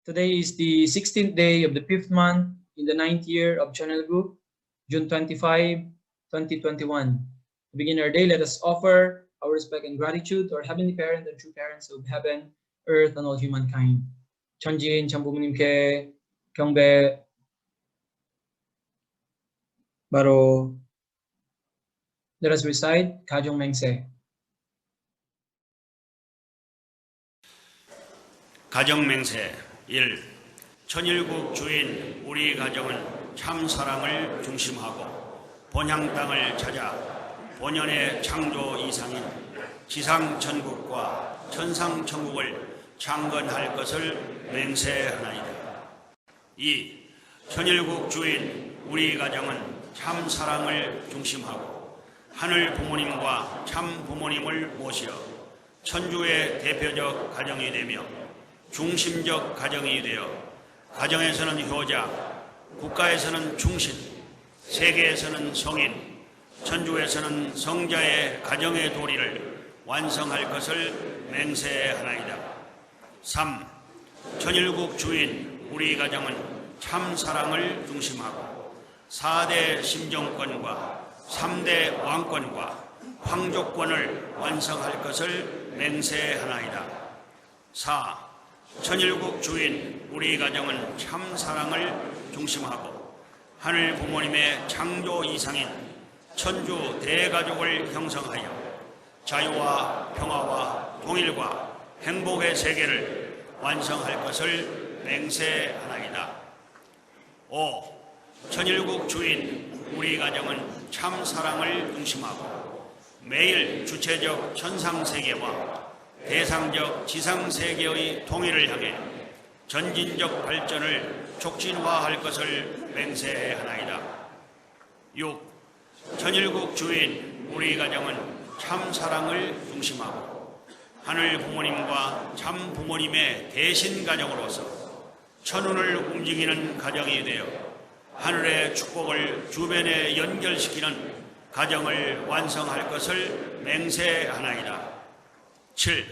Today is the 16th day of the 5th month in the 9th year of Channel Group, June 25, 2021. To begin our day, let us offer our respect and gratitude to our Heavenly Parent and true parents of heaven, earth, and all humankind. 천지인 참부모님께 경배. 바로 let us recite 가정 맹세. 가정 맹세 1. 천일국 주인 우리 가정은 참 사랑을 중심하고 본향 땅을 찾아 본연의 창조 이상인 지상 천국과 천상 천국을 창건할 것을 맹세하나이다. 2. 천일국 주인 우리 가정은 참 사랑을 중심하고 하늘 부모님과 참 부모님을 모시어 천주의 대표적 가정이 되며 중심적 가정이 되어 가정에서는 효자, 국가에서는 충신, 세계에서는 성인, 천주에서는 성자의 가정의 도리를 완성할 것을 맹세하나이다. 3. 천일국 주인 우리 가정은 참 사랑을 중심하고 4대 심정권과 3대 왕권과 황족권을 완성할 것을 맹세하나이다. 4. 천일국 주인 우리 가정은 참 사랑을 중심하고 하늘 부모님의 창조 이상인 천주 대가족을 형성하여 자유와 평화와 통일과 행복의 세계를 완성할 것을 맹세하나이다. 5. 천일국 주인 우리 가정은 참 사랑을 중심하고 매일 주체적 천상세계와 대상적 지상세계의 통일을 향해 전진적 발전을 촉진화할 것을 맹세하나이다. 6. 천일국 주인 우리 가정은 참 사랑을 중심하고 하늘 부모님과 참 부모님의 대신 가정으로서 천운을 움직이는 가정이 되어 하늘의 축복을 주변에 연결시키는 가정을 완성할 것을 맹세하나이다. 7.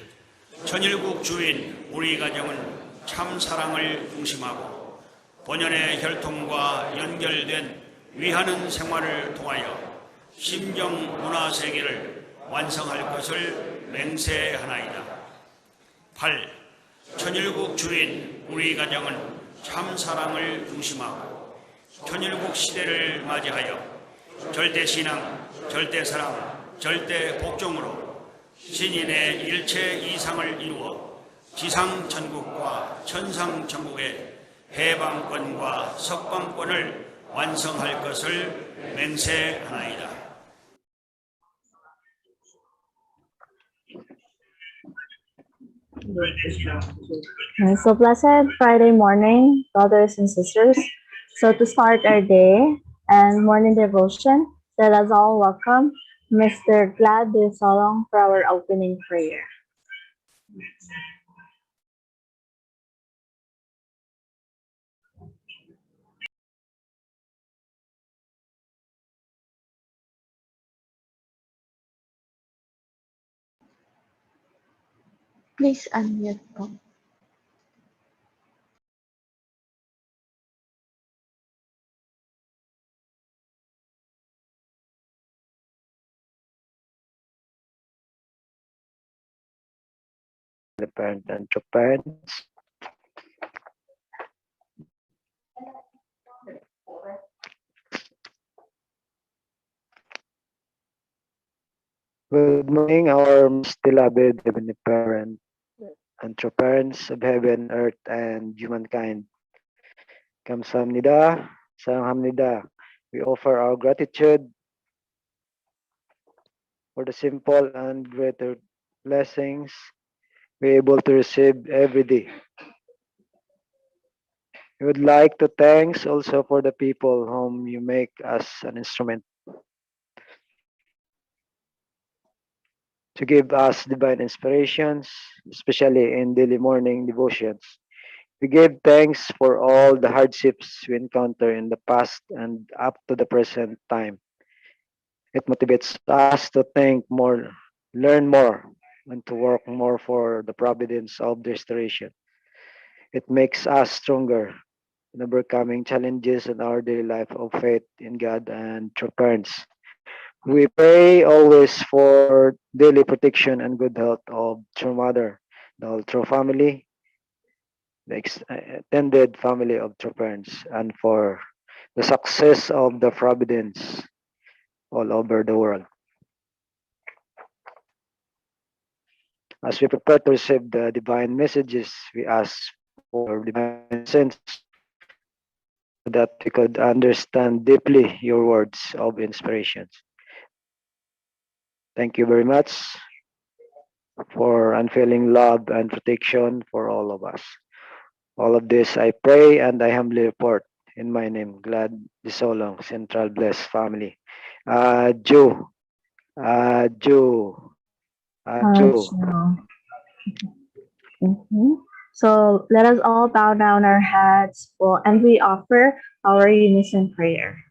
천일국 주인 우리 가정은 참 사랑을 중심하고 본연의 혈통과 연결된 위하는 생활을 통하여 심정 문화 세계를 완성할 것을 맹세하나이다. 8. 천일국 주인 우리 가정은 참 사랑을 중심하고 천일국 시대를 맞이하여 절대신앙, 절대사랑, 절대복종으로 신인의 일체 이상을 이루어 지상천국과 천상천국의 해방권과 석방권을 완성할 것을 맹세하나이다. So blessed Friday morning, brothers and sisters. So to start our day and morning devotion, let us all welcome Mr. Glad de Solong for our opening prayer. Please unmute po. The parent and the parents. Good morning, our most beloved Heavenly Parent and true parents of heaven, earth, and humankind. Kamsahamnida, Sahamnida. We offer our gratitude for the simple and greater blessings we're able to receive every day. We would like to thank also for the people whom you make us an instrument to give us divine inspirations, especially in daily morning devotions. We give thanks for all the hardships we encounter in the past and up to the present time. It motivates us to think more, learn more, and to work more for the providence of the restoration. It makes us stronger in overcoming challenges in our daily life of faith in God and through parents. We pray always for daily protection and good health of true mother, the whole true family, the extended family of true parents, and for the success of the providence all over the world. As we prepare to receive the divine messages, we ask for divine sense so that we could understand deeply your words of inspiration. Thank you very much for unfailing love and protection for all of us. All of this I pray and I humbly report in my name, Glad Disolong, Central Blessed Family. Jew, Jew, Jew. So, so let us all bow down our heads and we offer our unison prayer.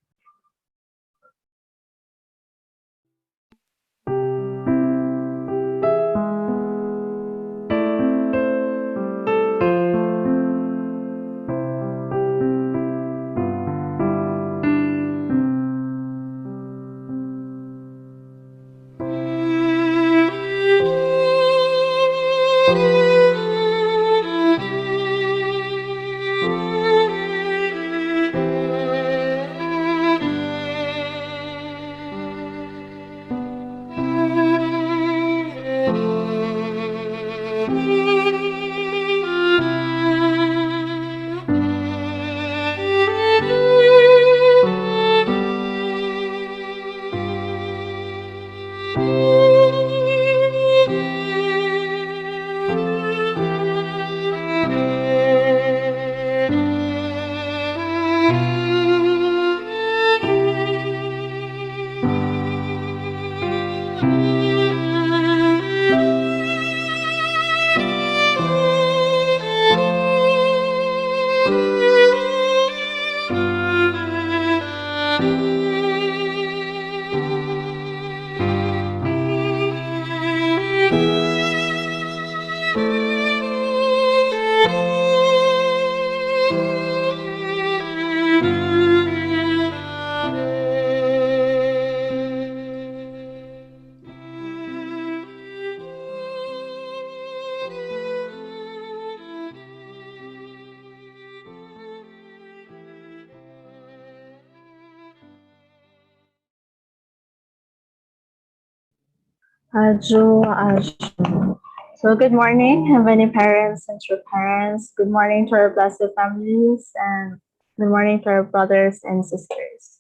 Aju, Aju. So good morning, heavenly parents and true parents. Good morning to our blessed families and good morning to our brothers and sisters.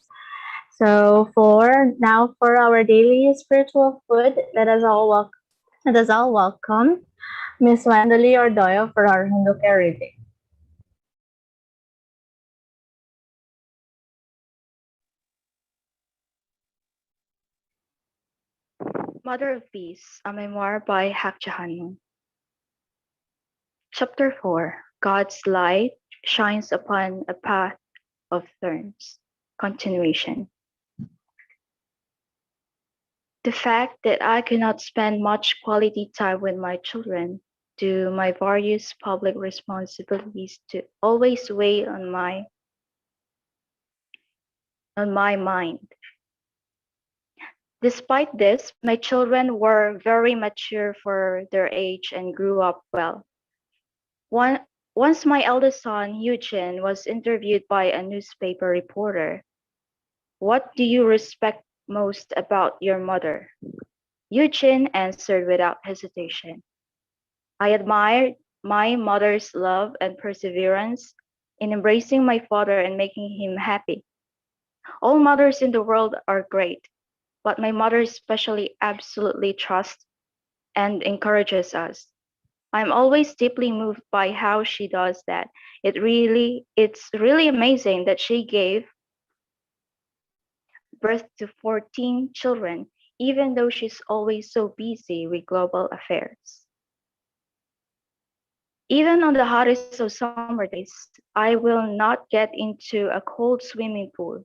So for our daily spiritual food, let us all welcome Miss Wendeley Ordoyo for our Hindu care reading. Mother of Peace, a memoir by Hakchahanun. Chapter 4, God's light shines upon a path of thorns. Continuation. The fact that I cannot spend much quality time with my children due to my various public responsibilities to always weigh on my mind. Despite this, my children were very mature for their age and grew up well. Once my eldest son, Eugene, was interviewed by a newspaper reporter. What do you respect most about your mother? Eugene answered without hesitation. I admired my mother's love and perseverance in embracing my father and making him happy. All mothers in the world are great, but my mother especially absolutely trusts and encourages us. I'm always deeply moved by how she does that. It's really amazing that she gave birth to 14 children, even though she's always so busy with global affairs. Even on the hottest of summer days, I will not get into a cold swimming pool.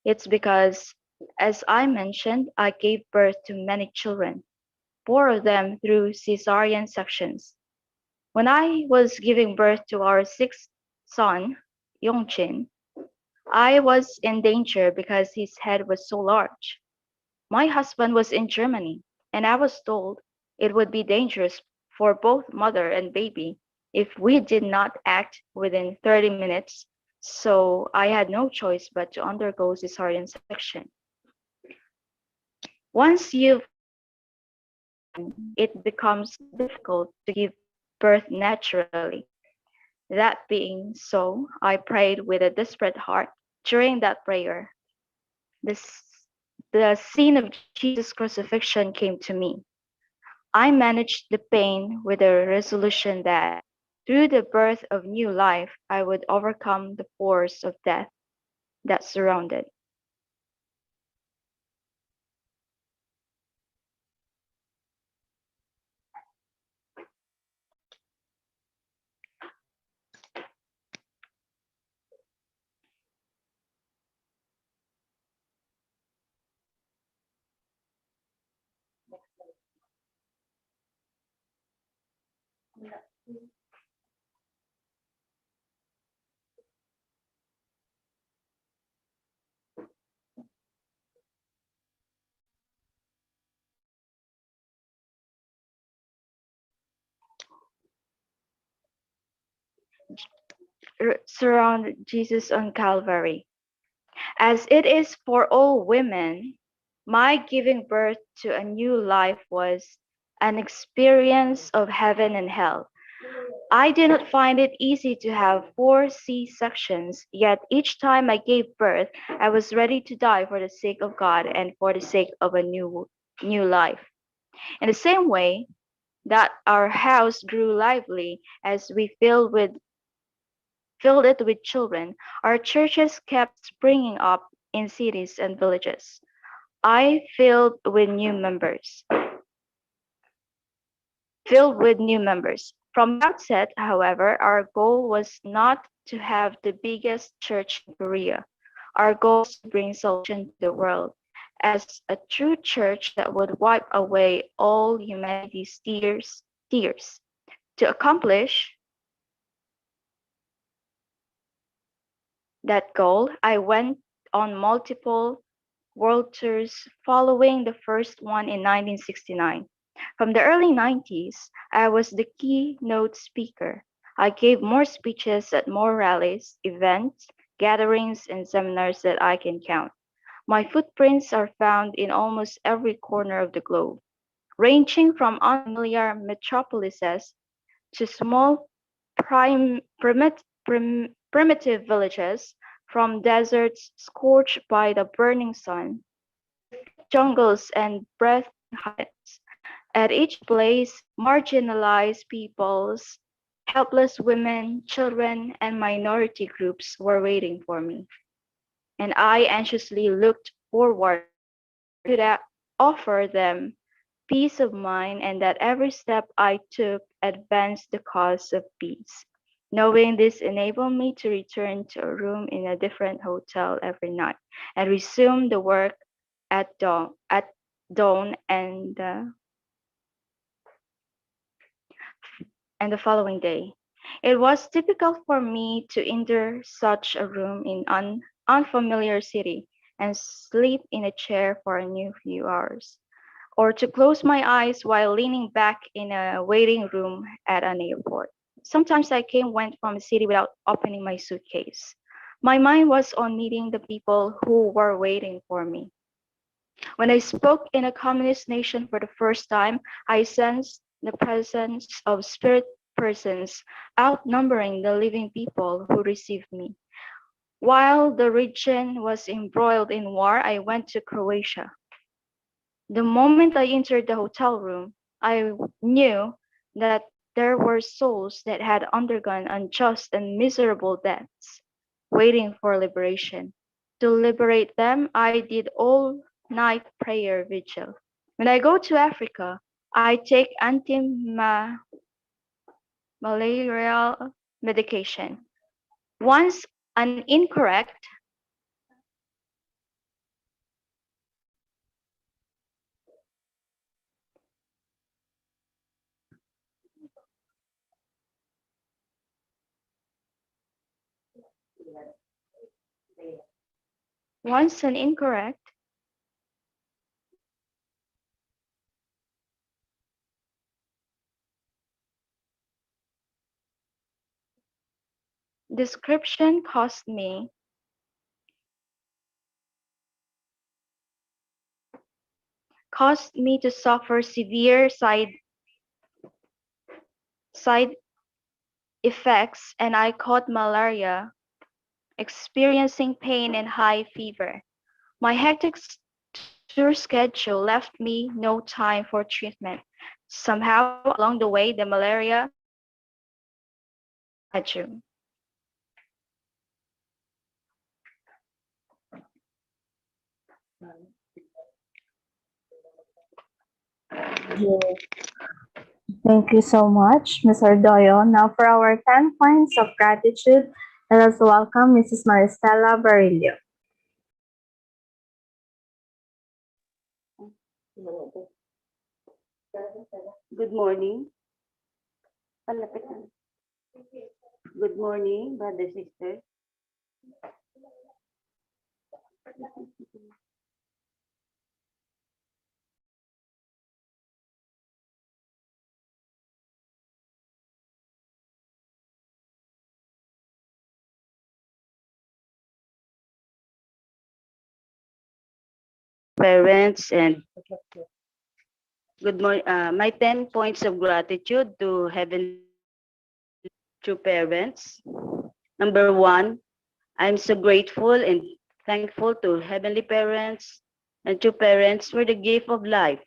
It's because, as I mentioned, I gave birth to many children, 4 of them through cesarean sections. When I was giving birth to our sixth son, Yongchin, I was in danger because his head was so large. My husband was in Germany, and I was told it would be dangerous for both mother and baby if we did not act within 30 minutes, so I had no choice but to undergo cesarean section. Once you've it becomes difficult to give birth naturally. That being so, I prayed with a desperate heart. During that prayer, the scene of Jesus' crucifixion came to me. I managed the pain with a resolution that, through the birth of new life, I would overcome the force of death that surrounded. Surround Jesus on Calvary. As it is for all women, my giving birth to a new life was an experience of heaven and hell. I did not find it easy to have 4 C-sections, yet each time I gave birth, I was ready to die for the sake of God and for the sake of a new life. In the same way that our house grew lively as we filled it with children, our churches kept springing up in cities and villages. I filled with new members. From the outset, however, our goal was not to have the biggest church in Korea. Our goal was to bring salvation to the world as a true church that would wipe away all humanity's tears. To accomplish that goal, I went on multiple world tours following the first one in 1969. From the early 90s, I was the keynote speaker. I gave more speeches at more rallies, events, gatherings, and seminars that I can count. My footprints are found in almost every corner of the globe, ranging from unfamiliar metropolises to small primitive villages, from deserts scorched by the burning sun to thick jungles and breathtaking heights. At each place, marginalized peoples, helpless women, children, and minority groups were waiting for me, and I anxiously looked forward could offer them peace of mind and that every step I took advanced the cause of peace. Knowing this enabled me to return to a room in a different hotel every night and resume the work at dawn and the following day. It was typical for me to enter such a room in an unfamiliar city and sleep in a chair for a new few hours, or to close my eyes while leaning back in a waiting room at an airport. Sometimes I went from a city without opening my suitcase. My mind was on meeting the people who were waiting for me. When I spoke in a communist nation for the first time, I sensed the presence of spirit persons outnumbering the living people who received me. While the region was embroiled in war, I went to Croatia. The moment I entered the hotel room, I knew that there were souls that had undergone unjust and miserable deaths, waiting for liberation. To liberate them, I did all night prayer vigil. When I go to Africa, I take anti-malarial medication. Once an incorrect Once an incorrect. Description caused me to suffer severe side effects, and I caught malaria, experiencing pain and high fever. My hectic tour schedule left me no time for treatment. Somehow along the way, the malaria schedule. Thank you so much, Ms. Ardoyo. Now for our 10 points of gratitude, let us welcome Mrs. Maristela Barillo. Good morning. Good morning, brothers and sisters. Parents and good morning. My 10 points of gratitude to heaven to parents. Number one, I'm so grateful and thankful to heavenly parents and to parents for the gift of life.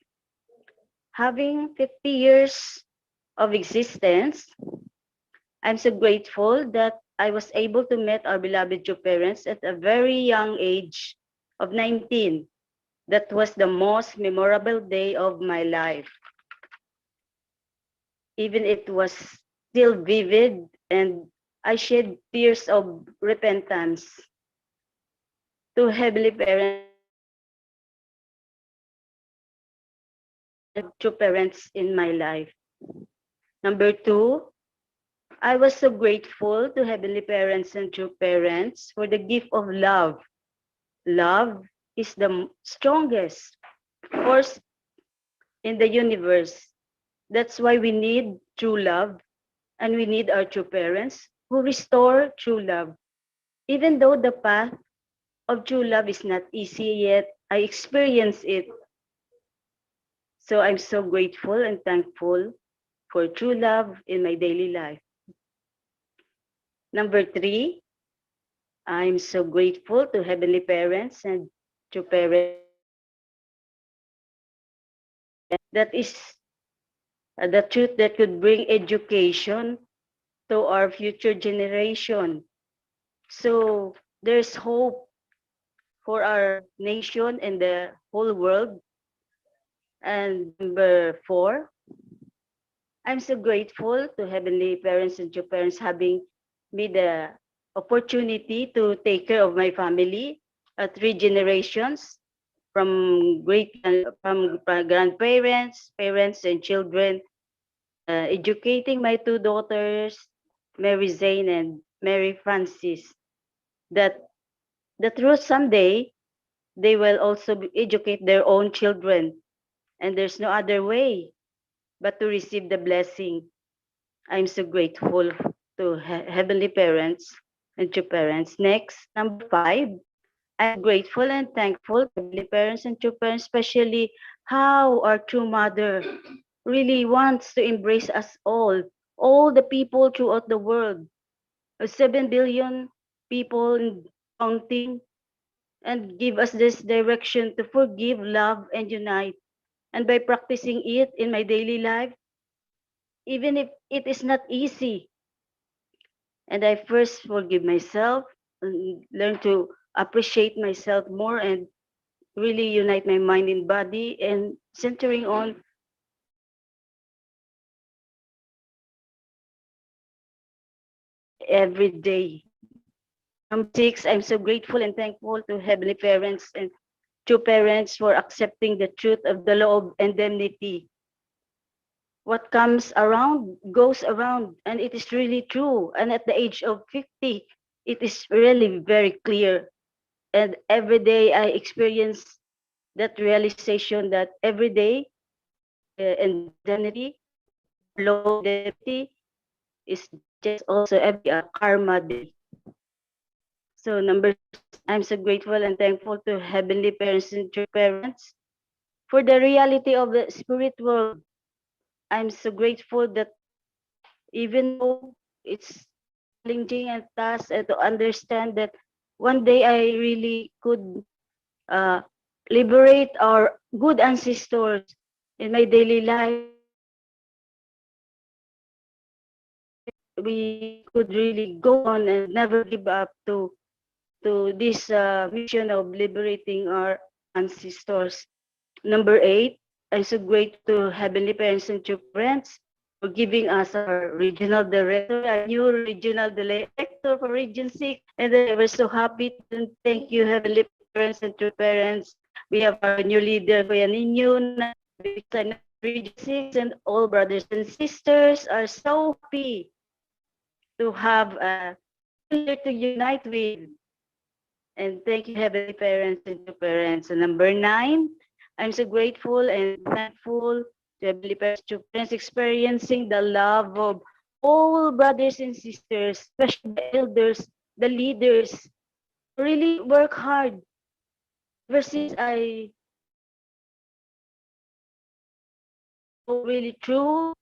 Having 50 years of existence, I'm so grateful that I was able to meet our beloved two parents at a very young age of 19. That was the most memorable day of my life. Even it was still vivid and I shed tears of repentance to heavenly parents and two parents in my life. Number two, I was so grateful to heavenly parents and true parents for the gift of love. Love is the strongest force in the universe. That's why we need true love and we need our true parents who restore true love. Even though the path of true love is not easy yet, I experience it. So I'm so grateful and thankful for true love in my daily life. Number three, I'm so grateful to heavenly parents and to parents. That is the truth that could bring education to our future generation. So there's hope for our nation and the whole world. And number four, I'm so grateful to heavenly parents and to parents having me the opportunity to take care of my family, three generations from grandparents, parents, and children, educating my two daughters, Mary Zane and Mary Francis. That the truth someday they will also educate their own children, and there's no other way but to receive the blessing. I'm so grateful to heavenly parents and to parents. Next, number five, I'm grateful and thankful to heavenly parents and to parents, especially how our true mother really wants to embrace us all the people throughout the world, 7 billion people and counting, and give us this direction to forgive, love, and unite. And by practicing it in my daily life, even if it is not easy, and I first forgive myself and learn to appreciate myself more and really unite my mind and body and centering on every day. Number six, I'm so grateful and thankful to heavenly parents and to parents for accepting the truth of the law of indemnity. What comes around goes around, and it is really true. And at the age of 50, it is really very clear. And every day I experience that realization that every day insanity, longevity is just also every karma day. So number 6, I'm so grateful and thankful to heavenly parents and true parents for the reality of the spirit world. I'm so grateful that even though it's challenging and tough, and to understand that one day I really could uh, liberate our good ancestors in my daily life. We could really go on and never give up to this mission of liberating our ancestors. Number 8, I'm so grateful to Heavenly Parents and True Friends for giving us our regional director, our new regional director for Region 6. And I was so happy and thank you, Heavenly Parents and True Parents. We have our new leader, Kuya Ninyo, Region 6, and all brothers and sisters are so happy to have a leader to unite with. And thank you, Heavenly Parents and True Parents. And number 9, I'm so grateful and thankful to Heavenly Parents, True Parents, experiencing the love of all brothers and sisters, especially the elders, the leaders, really work hard. Ever since I know really true,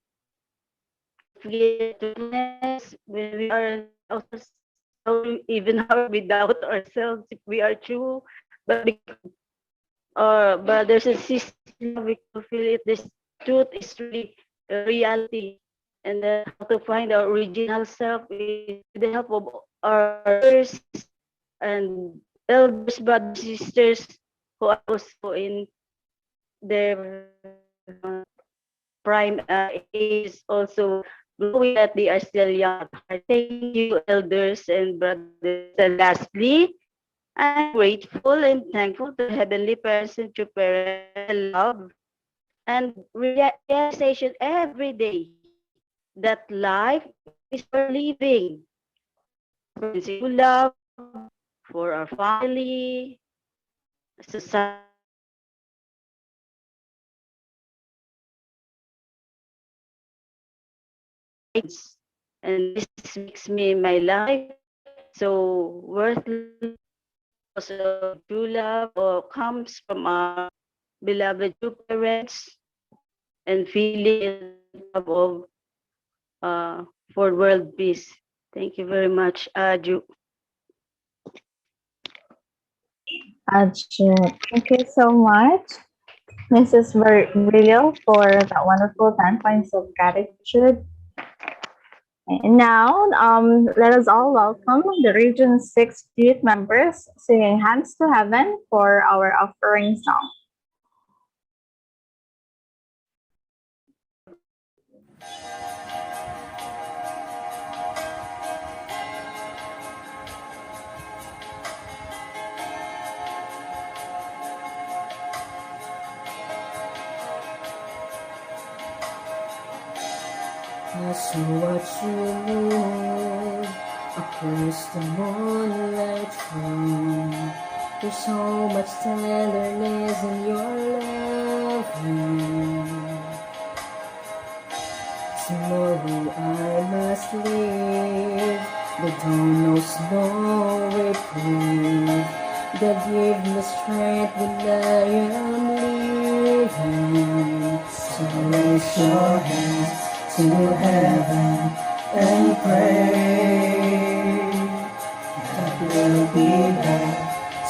truthfulness, when we are so even hard without ourselves if we are true, but brothers and sisters, we can feel it. This truth is really a reality, and how to find our original self is with the help of our elders and elders, brothers, sisters who are also in their prime age, also knowing that they are still young at heart. Thank you, elders and brothers. And lastly, I'm grateful and thankful to Heavenly Parents and True Parents, love and realization every day that life is for living, experiencing love for our family, society, and this makes me my life so worthless because of true love or comes from our beloved true parents and feeling love of for world peace. Thank you very much, Aju. Thank you so much, Mrs. Brillo, for that wonderful 10 points of gratitude. And now, let us all welcome the Region 6 youth members singing Hands to Heaven for our offering song. I see what you move across the moonlight room. There's so much tenderness in your love. Tomorrow I must leave. The dawn knows no reprieve. God give me strength when I am leaving. So raise your hands to heaven and pray that we'll be back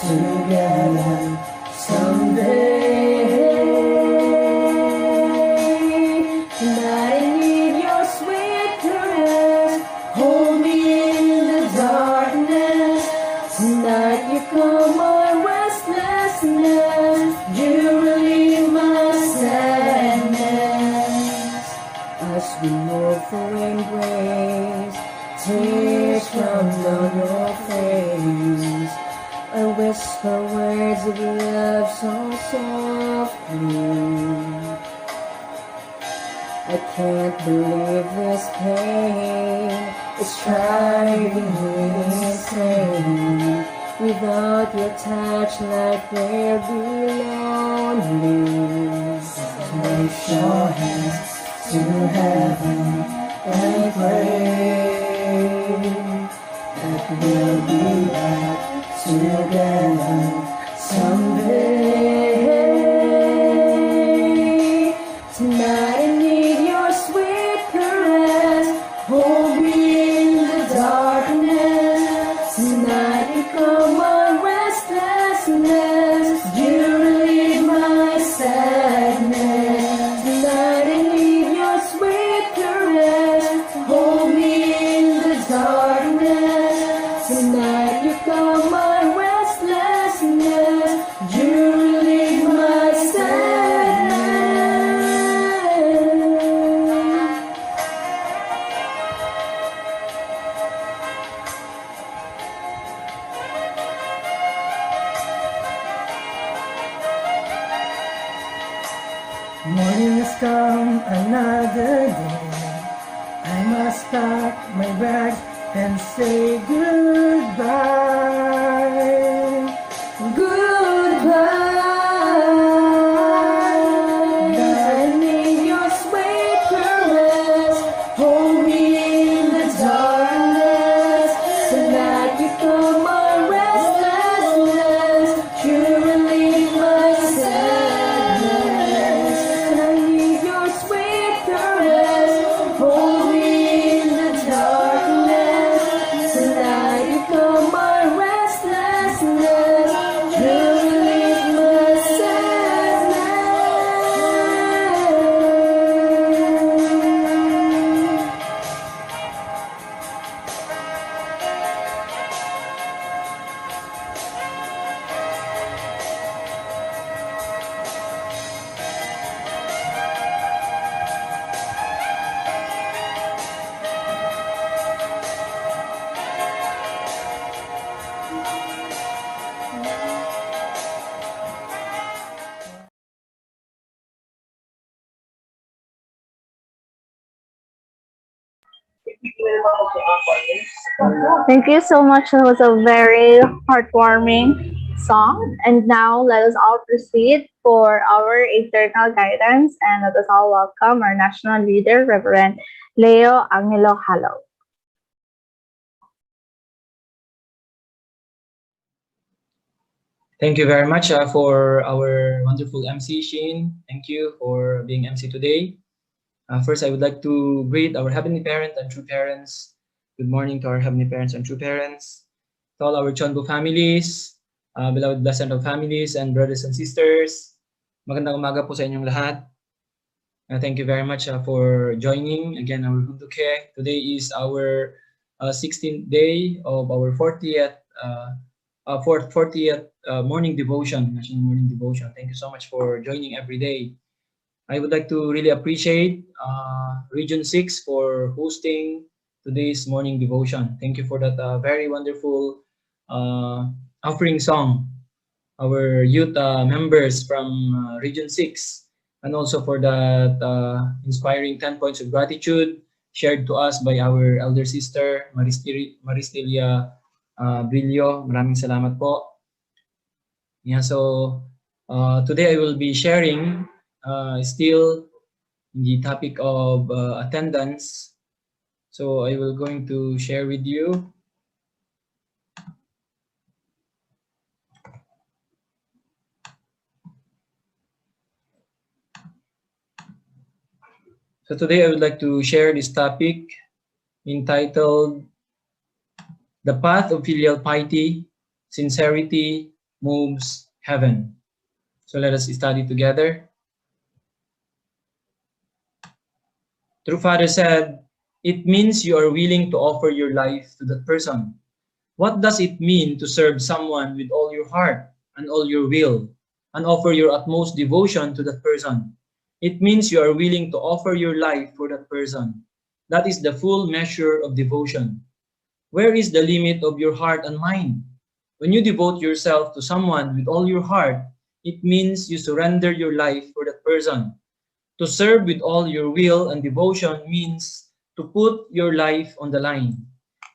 together someday. And I need your sweet caress, hold me in the darkness. Tonight you calm my restlessness, you relieve my sadness. As we move for embrace, tears come down your face. I whisper words of love so softly. I can't believe this pain It's driving me insane. Without your touch, life will be lonely. Lift your hands to heaven and pray that we'll be back together someday. Tonight I need your sweet caress. Hold me in the darkness. Tonight you calm my restlessness. You relieve my sadness. Tonight I need your sweet caress. Hold me in the darkness. Tonight you calm my restlessness. You relieve my sadness. Morning has come, another day. I must pack my bags and say goodbye. Goodbye. I need your sweet caress. Hold me in the darkness. Tonight you calm my restlessness. You relieve my sadness. I need your sweet caress. Hold me in the darkness. Tonight you calm my restlessness. You relieve my sadness. Thank you so much. It was a very heartwarming song. And now let us all proceed for our eternal guidance, and let us all welcome our national leader, Reverend Leo Angelo Halo. Thank you very much for our wonderful MC, Shane. Thank you for being MC today. First, I would like to greet our Heavenly Parent and True Parents. Good morning to our Heavenly Parents and True Parents. To all our Chonbo families, beloved blessed of families and brothers and sisters. Magandang umaga po sa inyong lahat. Thank you very much for joining again our Hunduke. Today is our 16th day of our 40th morning devotion, national morning devotion. Thank you so much for joining every day. I would like to really appreciate Region 6 for hosting today's morning devotion. Thank you for that very wonderful offering song. Our youth members from Region 6, and also for that inspiring 10 points of gratitude shared to us by our elder sister, Maristelia Brillo. Maraming salamat po. Yeah, so today I will be sharing still the topic of attendance. So I will going to share with you So today I would like to share this topic entitled The Path of Filial Piety, Sincerity Moves Heaven. So let us study together. True Father said, it means you are willing to offer your life to that person. What does it mean to serve someone with all your heart and all your will and offer your utmost devotion to that person? It means you are willing to offer your life for that person. That is the full measure of devotion. Where is the limit of your heart and mind? When you devote yourself to someone with all your heart, it means you surrender your life for that person. To serve with all your will and devotion means to put your life on the line.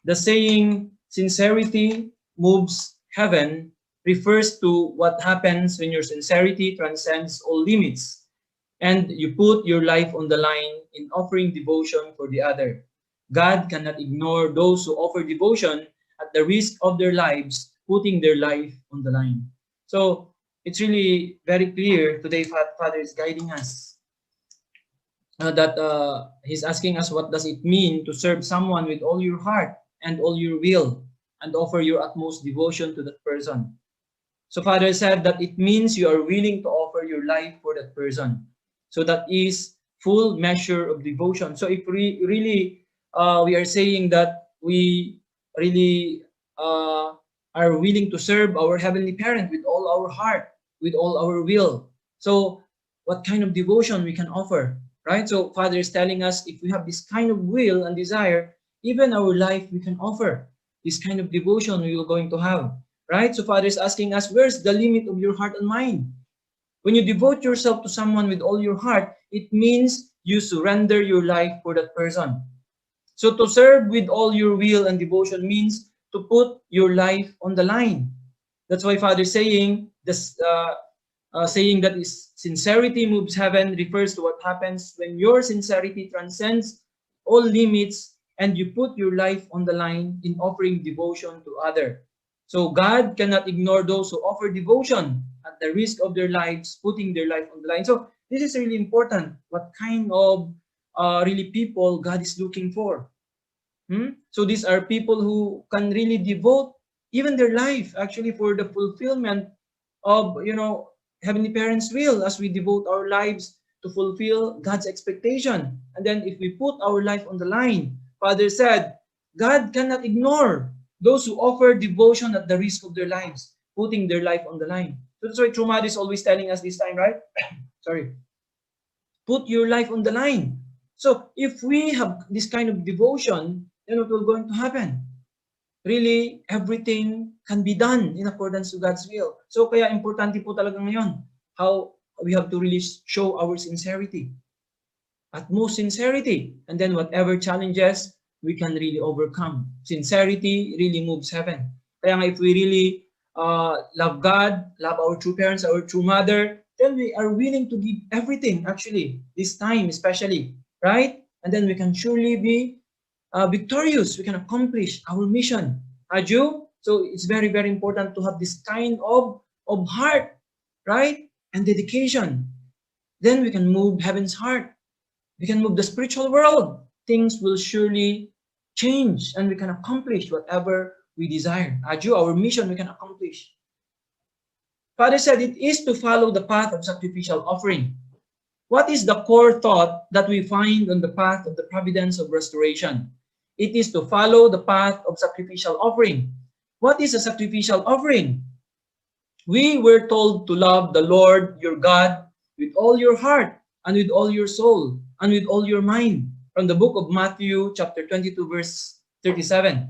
The saying, sincerity moves heaven, refers to what happens when your sincerity transcends all limits and you put your life on the line in offering devotion for the other. God cannot ignore those who offer devotion at the risk of their lives, putting their life on the line. So it's really very clear today. Father is guiding us that he's asking us, what does it mean to serve someone with all your heart and all your will and offer your utmost devotion to that person? So Father said that it means you are willing to offer your life for that person. So that is full measure of devotion. So if we really we are saying that we really are willing to serve our Heavenly Parent with all our heart, with all our will. So what kind of devotion we can offer, right? So Father is telling us, if we have this kind of will and desire, even our life we can offer. This kind of devotion we are going to have, right? So Father is asking us, where's the limit of your heart and mind? When you devote yourself to someone with all your heart, it means you surrender your life for that person. So to serve with all your will and devotion means to put your life on the line. That's why Father is saying this, saying that is sincerity moves heaven refers to what happens when your sincerity transcends all limits and you put your life on the line in offering devotion to other. So God cannot ignore those who offer devotion at the risk of their lives, putting their life on the line. So this is really important. What kind of really people God is looking for? So these are people who can really devote even their life actually for the fulfillment of, Heavenly Parents' will, as we devote our lives to fulfill God's expectation. And then if we put our life on the line, Father said, God cannot ignore those who offer devotion at the risk of their lives, putting their life on the line. So that's why True Mother is always telling us this time, right? Sorry. Put your life on the line. So if we have this kind of devotion, then what will going to happen? Really, everything can be done in accordance to God's will. So kaya importante po talaga ngayon how we have to really show our sincerity. Utmost sincerity. And then whatever challenges, we can really overcome. Sincerity really moves heaven. Kaya nga if we really love God, love our true parents, our true mother, then we are willing to give everything actually, this time especially, right? And then we can surely be victorious. We can accomplish our mission. Aju? So it's very, very important to have this kind of heart, right? And dedication. Then we can move heaven's heart. We can move the spiritual world. Things will surely change and we can accomplish whatever we desire. Aju, our mission we can accomplish. Father said it is to follow the path of sacrificial offering. What is the core thought that we find on the path of the providence of restoration? It is to follow the path of sacrificial offering. What is a sacrificial offering? We were told to love the Lord your God with all your heart and with all your soul and with all your mind. From the book of Matthew chapter 22 verse 37.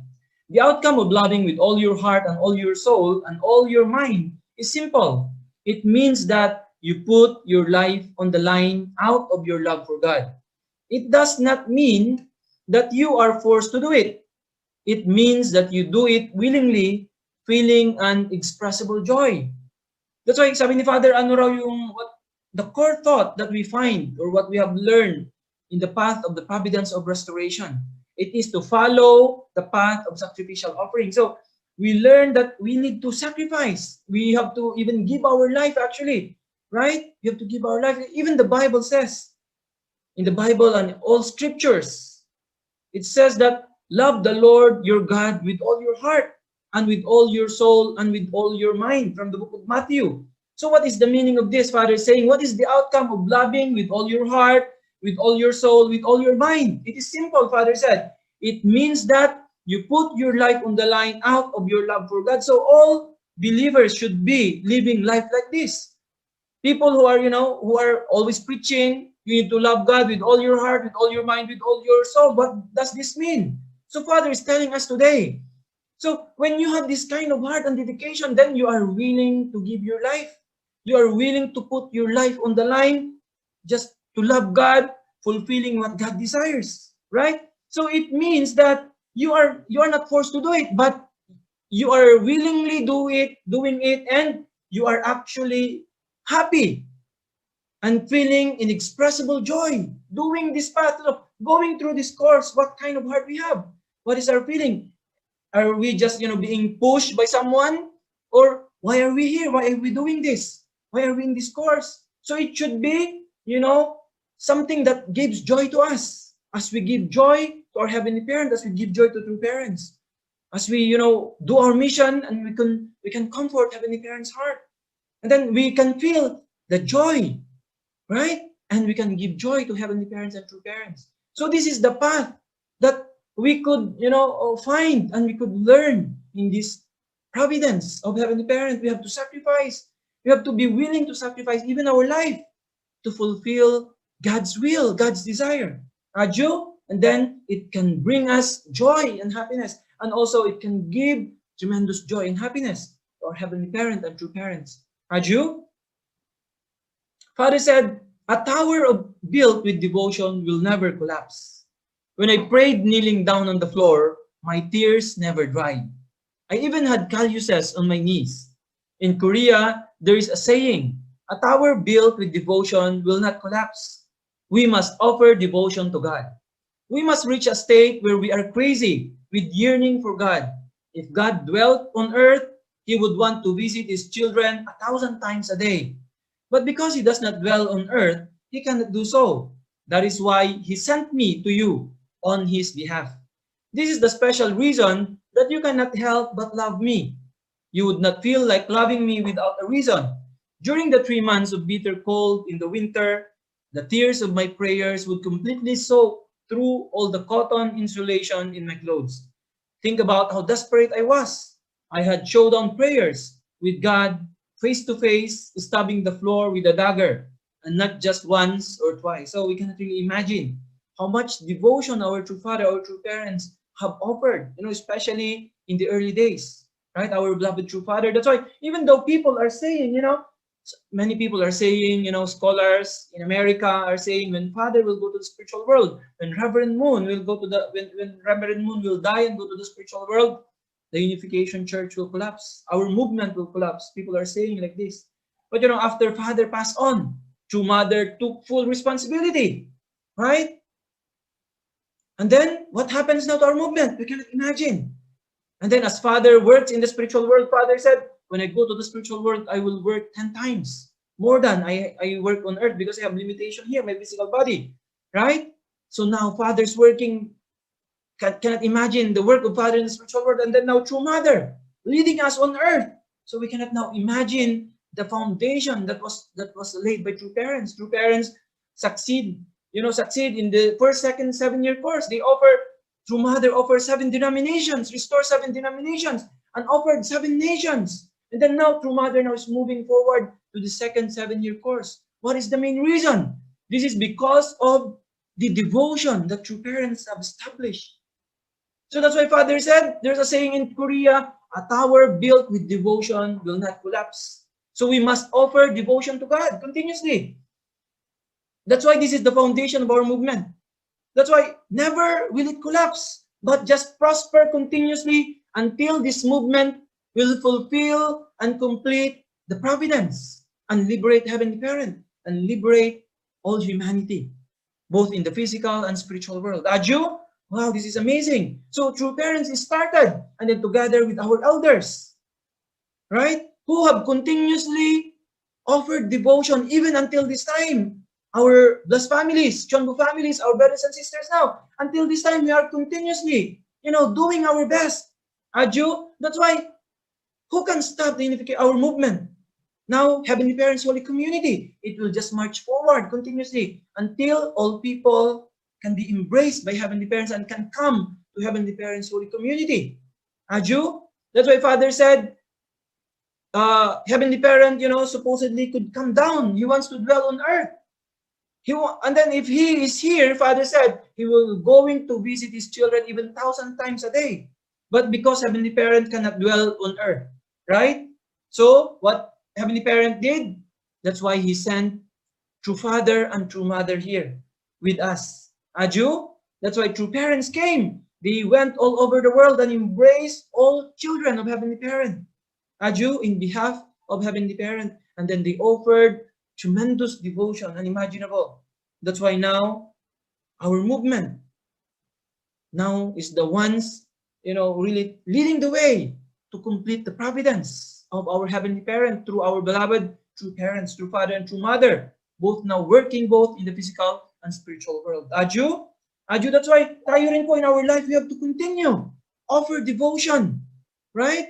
The outcome of loving with all your heart and all your soul and all your mind is simple. It means that you put your life on the line out of your love for God. It does not mean that you are forced to do it. It means that you do it willingly, feeling an inexpressible joy. That's why sabi ni Father, ano raw yung the core thought that we find or what we have learned in the path of the providence of restoration. It is to follow the path of sacrificial offering. So we learn that we need to sacrifice. We have to even give our life actually, right? We have to give our life. Even the Bible says, in the Bible and all scriptures, it says that love the Lord your God with all your heart and with all your soul and with all your mind, from the book of Matthew. So what is the meaning of this? Father is saying, what is the outcome of loving with all your heart, with all your soul, with all your mind? It is simple, Father said. It means that you put your life on the line out of your love for God. So all believers should be living life like this. People who are, who are always preaching, you need to love God with all your heart, with all your mind, with all your soul. What does this mean? So Father is telling us today. So when you have this kind of heart and dedication, then you are willing to give your life. You are willing to put your life on the line just to love God, fulfilling what God desires, right? So it means that you are not forced to do it, but you are willingly doing it, and you are actually happy and feeling inexpressible joy doing this path of going through this course. What kind of heart we have? What is our feeling? Are we just being pushed by someone, or why are we here? Why are we doing this? Why are we in this course? So it should be something that gives joy to us, as we give joy to our heavenly parent, as we give joy to true parents, as we do our mission, and we can comfort heavenly parents' heart, and then we can feel the joy, right? And we can give joy to heavenly parents and true parents. So this is the path that we could find, and we could learn in this providence of heavenly parent. We have to sacrifice. We have to be willing to sacrifice even our life to fulfill God's will, God's desire. Adyo, and then it can bring us joy and happiness, and also it can give tremendous joy and happiness to our heavenly parent and true parents. Adyo. Father said, a tower built with devotion will never collapse. When I prayed kneeling down on the floor, my tears never dried. I even had calluses on my knees. In Korea, there is a saying, a tower built with devotion will not collapse. We must offer devotion to God. We must reach a state where we are crazy with yearning for God. If God dwelt on earth, he would want to visit his children 1,000 times a day. But because he does not dwell on earth, he cannot do so. That is why he sent me to you on his behalf. This is the special reason that you cannot help but love me. You would not feel like loving me without a reason. During the 3 months of bitter cold in the winter, the tears of my prayers would completely soak through all the cotton insulation in my clothes. Think about how desperate I was. I had showdown prayers with God, face to face, stabbing the floor with a dagger, and not just once or twice. So we cannot really imagine how much devotion our true father, our true parents have offered, especially in the early days, right? Our beloved true father. That's why even though people are saying, many people are saying, scholars in America are saying, when Father will go to the spiritual world, when Reverend Moon will go to when Reverend Moon will die and go to the spiritual world, the Unification Church will collapse. Our movement will collapse. People are saying like this. But after Father passed on, True Mother took full responsibility, right? And then what happens now to our movement? We cannot imagine. And then as Father works in the spiritual world, Father said, when I go to the spiritual world, I will work 10 times more than I work on earth, because I have limitation here, my physical body, right? So now Father's working, cannot imagine the work of Father in the spiritual world, and then now True Mother leading us on earth. So we cannot now imagine the foundation that was laid by true parents. True parents succeed in the first, second, 7-year course. True Mother offers 7 denominations, restore 7 denominations, and offered 7 nations. And then now True Mother now is moving forward to the second 7-year course. What is the main reason? This is because of the devotion that true parents have established. So that's why Father said, there's a saying in Korea, a tower built with devotion will not collapse. So we must offer devotion to God continuously. That's why this is the foundation of our movement. That's why never will it collapse, but just prosper continuously until this movement will fulfill and complete the providence and liberate Heavenly Parent and liberate all humanity, both in the physical and spiritual world. Adyo? Wow, this is amazing. So True Parents is started, and then together with our elders, right, who have continuously offered devotion even until this time. Our blessed families, Chonbu families, our brothers and sisters now, until this time we are continuously, doing our best. Adyo? That's why, who can stop our movement? Now, Heavenly Parents Holy Community, it will just march forward continuously until all people can be embraced by Heavenly Parents and can come to Heavenly Parents Holy Community. Adyo? That's why Father said, Heavenly Parent, supposedly could come down. He wants to dwell on earth. And then if he is here, Father said, he will going to visit his children even 1,000 times a day. But because Heavenly Parent cannot dwell on earth, right? So what Heavenly Parent did, that's why he sent True Father and True Mother here with us. Adyo? That's why True Parents came, They went all over the world and embraced all children of Heavenly Parent. Aju in behalf of Heavenly Parent. And then they offered tremendous devotion, unimaginable. That's why now our movement now is the ones, really leading the way to complete the providence of our Heavenly Parent through our beloved true parents, true father and true mother, both now working both in the physical and spiritual world. Aju, that's why tayo rin po in our life, we have to continue, offer devotion, right?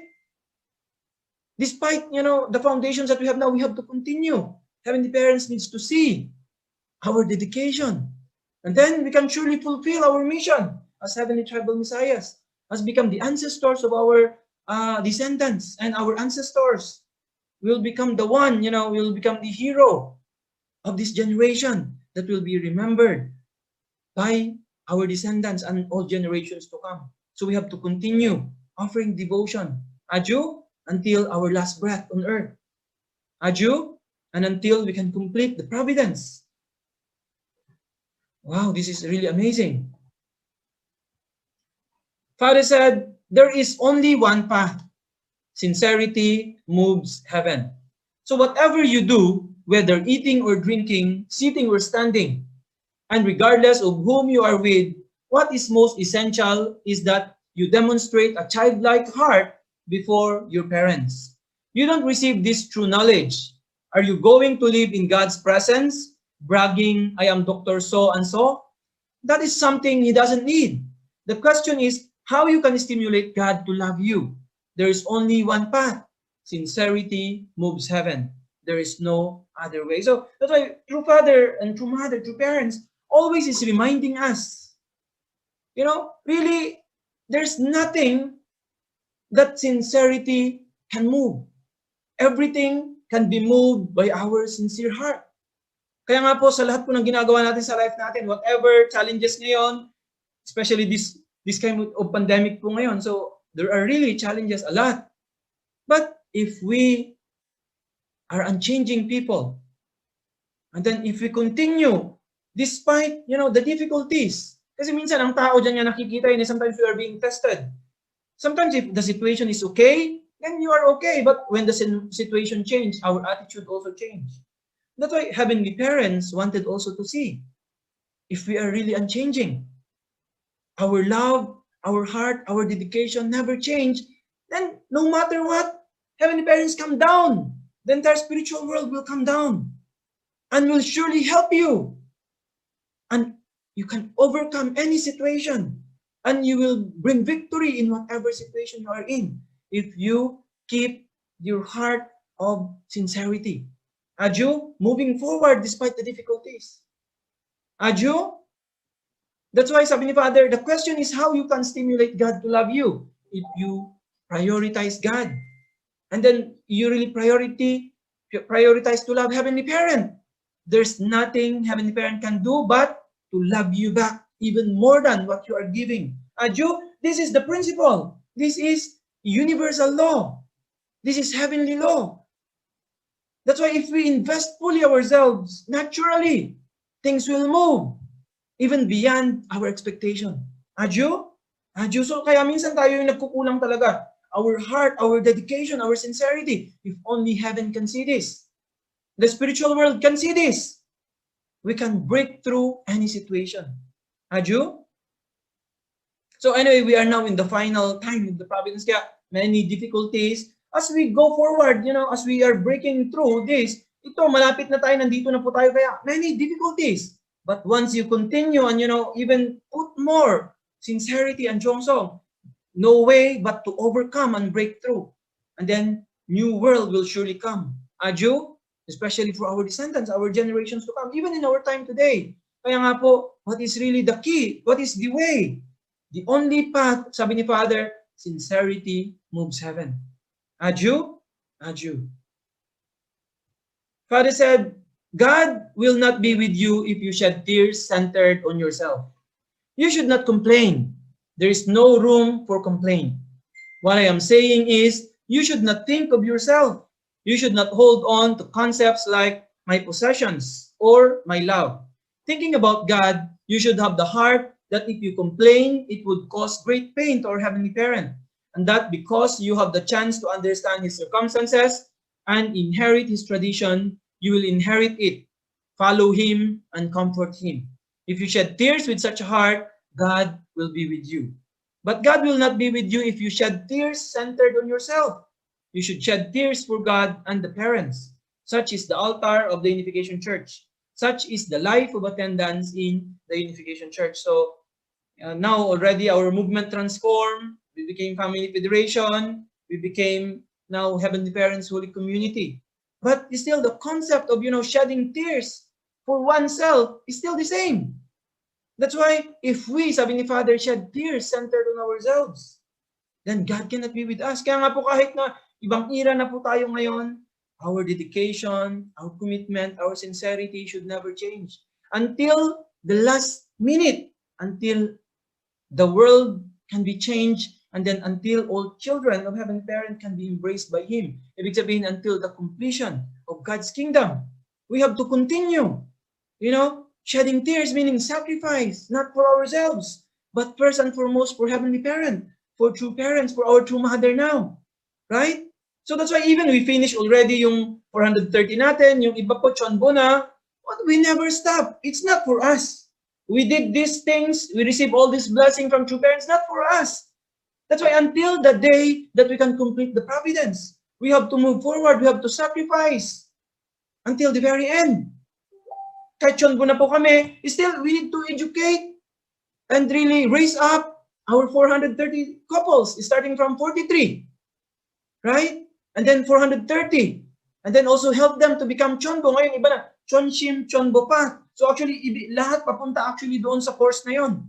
Despite, the foundations that we have now, we have to continue. Heavenly Parents needs to see our dedication. And then we can surely fulfill our mission as Heavenly Tribal Messiahs, as become the ancestors of our descendants, and our ancestors will become the one, will become the hero of this generation that will be remembered by our descendants and all generations to come. So we have to continue offering devotion, Aju, until our last breath on earth. Aju, and until we can complete the providence. Wow, this is really amazing. Father said, there is only one path. Sincerity moves heaven. So whatever you do, whether eating or drinking, sitting or standing, and regardless of whom you are with, what is most essential is that you demonstrate a childlike heart before your parents. You don't receive this true knowledge. Are you going to live in God's presence, bragging, I am Dr. So and so? That is something He doesn't need. The question is how you can stimulate God to love you. There is only one path. Sincerity moves heaven. There is no other way. So that's why true father and true mother, true parents, always is reminding us, really, there's nothing that sincerity can move. Everything can be moved by our sincere heart. Kaya nga po sa lahat po ng ginagawa natin sa life natin, whatever challenges ngayon, especially this kind of pandemic po ngayon, so there are really challenges a lot. But if we are unchanging people, and then if we continue, despite, the difficulties, kasi minsan ang tao dyan nga nakikita yun, sometimes we are being tested. Sometimes if the situation is okay, then you are okay. But when the situation changes, our attitude also changes. That's why Heavenly Parents wanted also to see if we are really unchanging. Our love, our heart, our dedication never change. Then no matter what, Heavenly Parents come down. The entire spiritual world will come down and will surely help you. And you can overcome any situation. And you will bring victory in whatever situation you are in if you keep your heart of sincerity. Aju, moving forward despite the difficulties. Aju, that's why sabi ni Father, the question is how you can stimulate God to love you if you prioritize God. And then you really prioritize to love Heavenly Parent. There's nothing Heavenly Parent can do but to love you back even more than what you are giving. Aju, this is the principle. This is universal law. This is heavenly law. That's why if we invest fully ourselves, naturally, things will move even beyond our expectation. Aju? Aju, so kaya minsan tayo yung nagkukulang talaga. Our heart, our dedication, our sincerity. If only heaven can see this. The spiritual world can see this. We can break through any situation. Aju? So anyway, we are now in the final time of the providence. Kaya many difficulties. As we go forward, as we are breaking through this, ito, malapit na tayo, nandito na po tayo. Kaya many difficulties. But once you continue and, even put more sincerity and jongsong, no way but to overcome and break through. And then, new world will surely come. Aju? Especially for our descendants, our generations to come, even in our time today. Kaya nga po, what is really the key? What is the way? The only path, sabi ni Father, sincerity moves heaven. Aju? Aju. Father said, God will not be with you if you shed tears centered on yourself. You should not complain. There is no room for complaint. What I am saying is, you should not think of yourself. You should not hold on to concepts like my possessions or my love. Thinking about God, you should have the heart that if you complain, it would cause great pain to our Heavenly Parent. And that because you have the chance to understand His circumstances and inherit His tradition, you will inherit it, follow Him, and comfort Him. If you shed tears with such a heart, God will be with you. But God will not be with you if you shed tears centered on yourself. You should shed tears for God and the parents. Such is the altar of the Unification Church. Such is the life of attendance in the Unification Church. So now already our movement transformed. We became Family Federation. We became now Heavenly Parents Holy Community. But still the concept of, shedding tears for oneself is still the same. That's why if we, sabi ni Father, shed tears centered on ourselves, then God cannot be with us. Kaya nga po kahit na ibang era na po tayo ngayon, our dedication, our commitment, our sincerity should never change. Until the last minute, until the world can be changed, and then until all children of Heavenly Parent can be embraced by Him. Ibig sabihin, until the completion of God's kingdom. We have to continue, shedding tears, meaning sacrifice, not for ourselves, but first and foremost for Heavenly Parent, for true parents, for our true mother now. Right? So that's why even we finish already yung 430 natin, yung iba po, chonbo na, but we never stop. It's not for us. We did these things, we receive all this blessing from true parents, not for us. That's why until the day that we can complete the providence, we have to move forward, we have to sacrifice until the very end. Kahit chonbo na po kami, still we need to educate and really raise up our 430 couples, starting from 43. Right? And then 430. And then also help them to become chonbo. Ngayon, iba na, chonshim, chonbo pa. So actually, lahat papunta actually doon sa course na yon.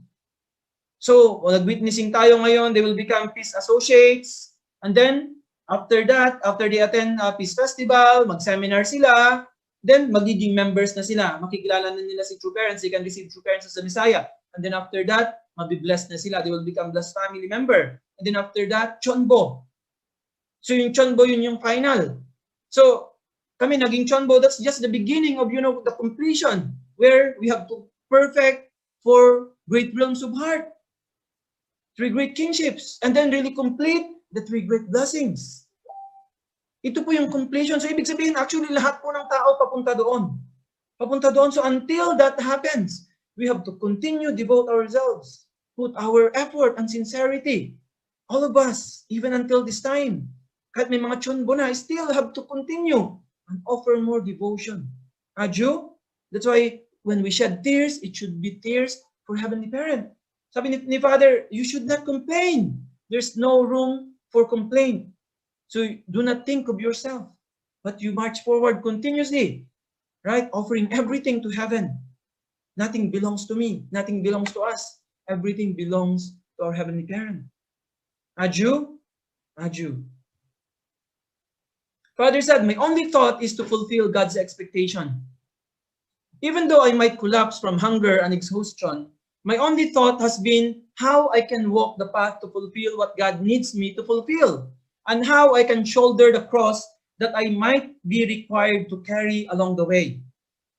So, nag-witnessing tayo ngayon, they will become Peace Associates. And then, after that, after they attend Peace Festival, mag-seminar sila, then magiging members na sila. Makikilala na nila si True Parents. They can receive True Parents as a Messiah. And then after that, mabiblessed na sila. They will become blessed family member. And then after that, chonbo. So yung chonbo, yun yung final. So kami naging chonbo, that's just the beginning of, the completion where we have to perfect 4 great realms of heart, 3 great kingships, and then really complete the 3 great blessings. Ito po yung completion. So ibig sabihin, actually lahat po ng tao papunta doon. Papunta doon. So until that happens, we have to continue, devote ourselves, put our effort and sincerity. All of us, even until this time. Kahit may mga chonbo na, still have to continue and offer more devotion. Adyo? That's why when we shed tears, it should be tears for Heavenly Parent. Sabi ni Father, you should not complain. There's no room for complaint. So do not think of yourself, but you march forward continuously, right? Offering everything to heaven. Nothing belongs to me. Nothing belongs to us. Everything belongs to our Heavenly Parent. Adyo? Adyo. Father said, my only thought is to fulfill God's expectation. Even though I might collapse from hunger and exhaustion, my only thought has been how I can walk the path to fulfill what God needs me to fulfill, and how I can shoulder the cross that I might be required to carry along the way.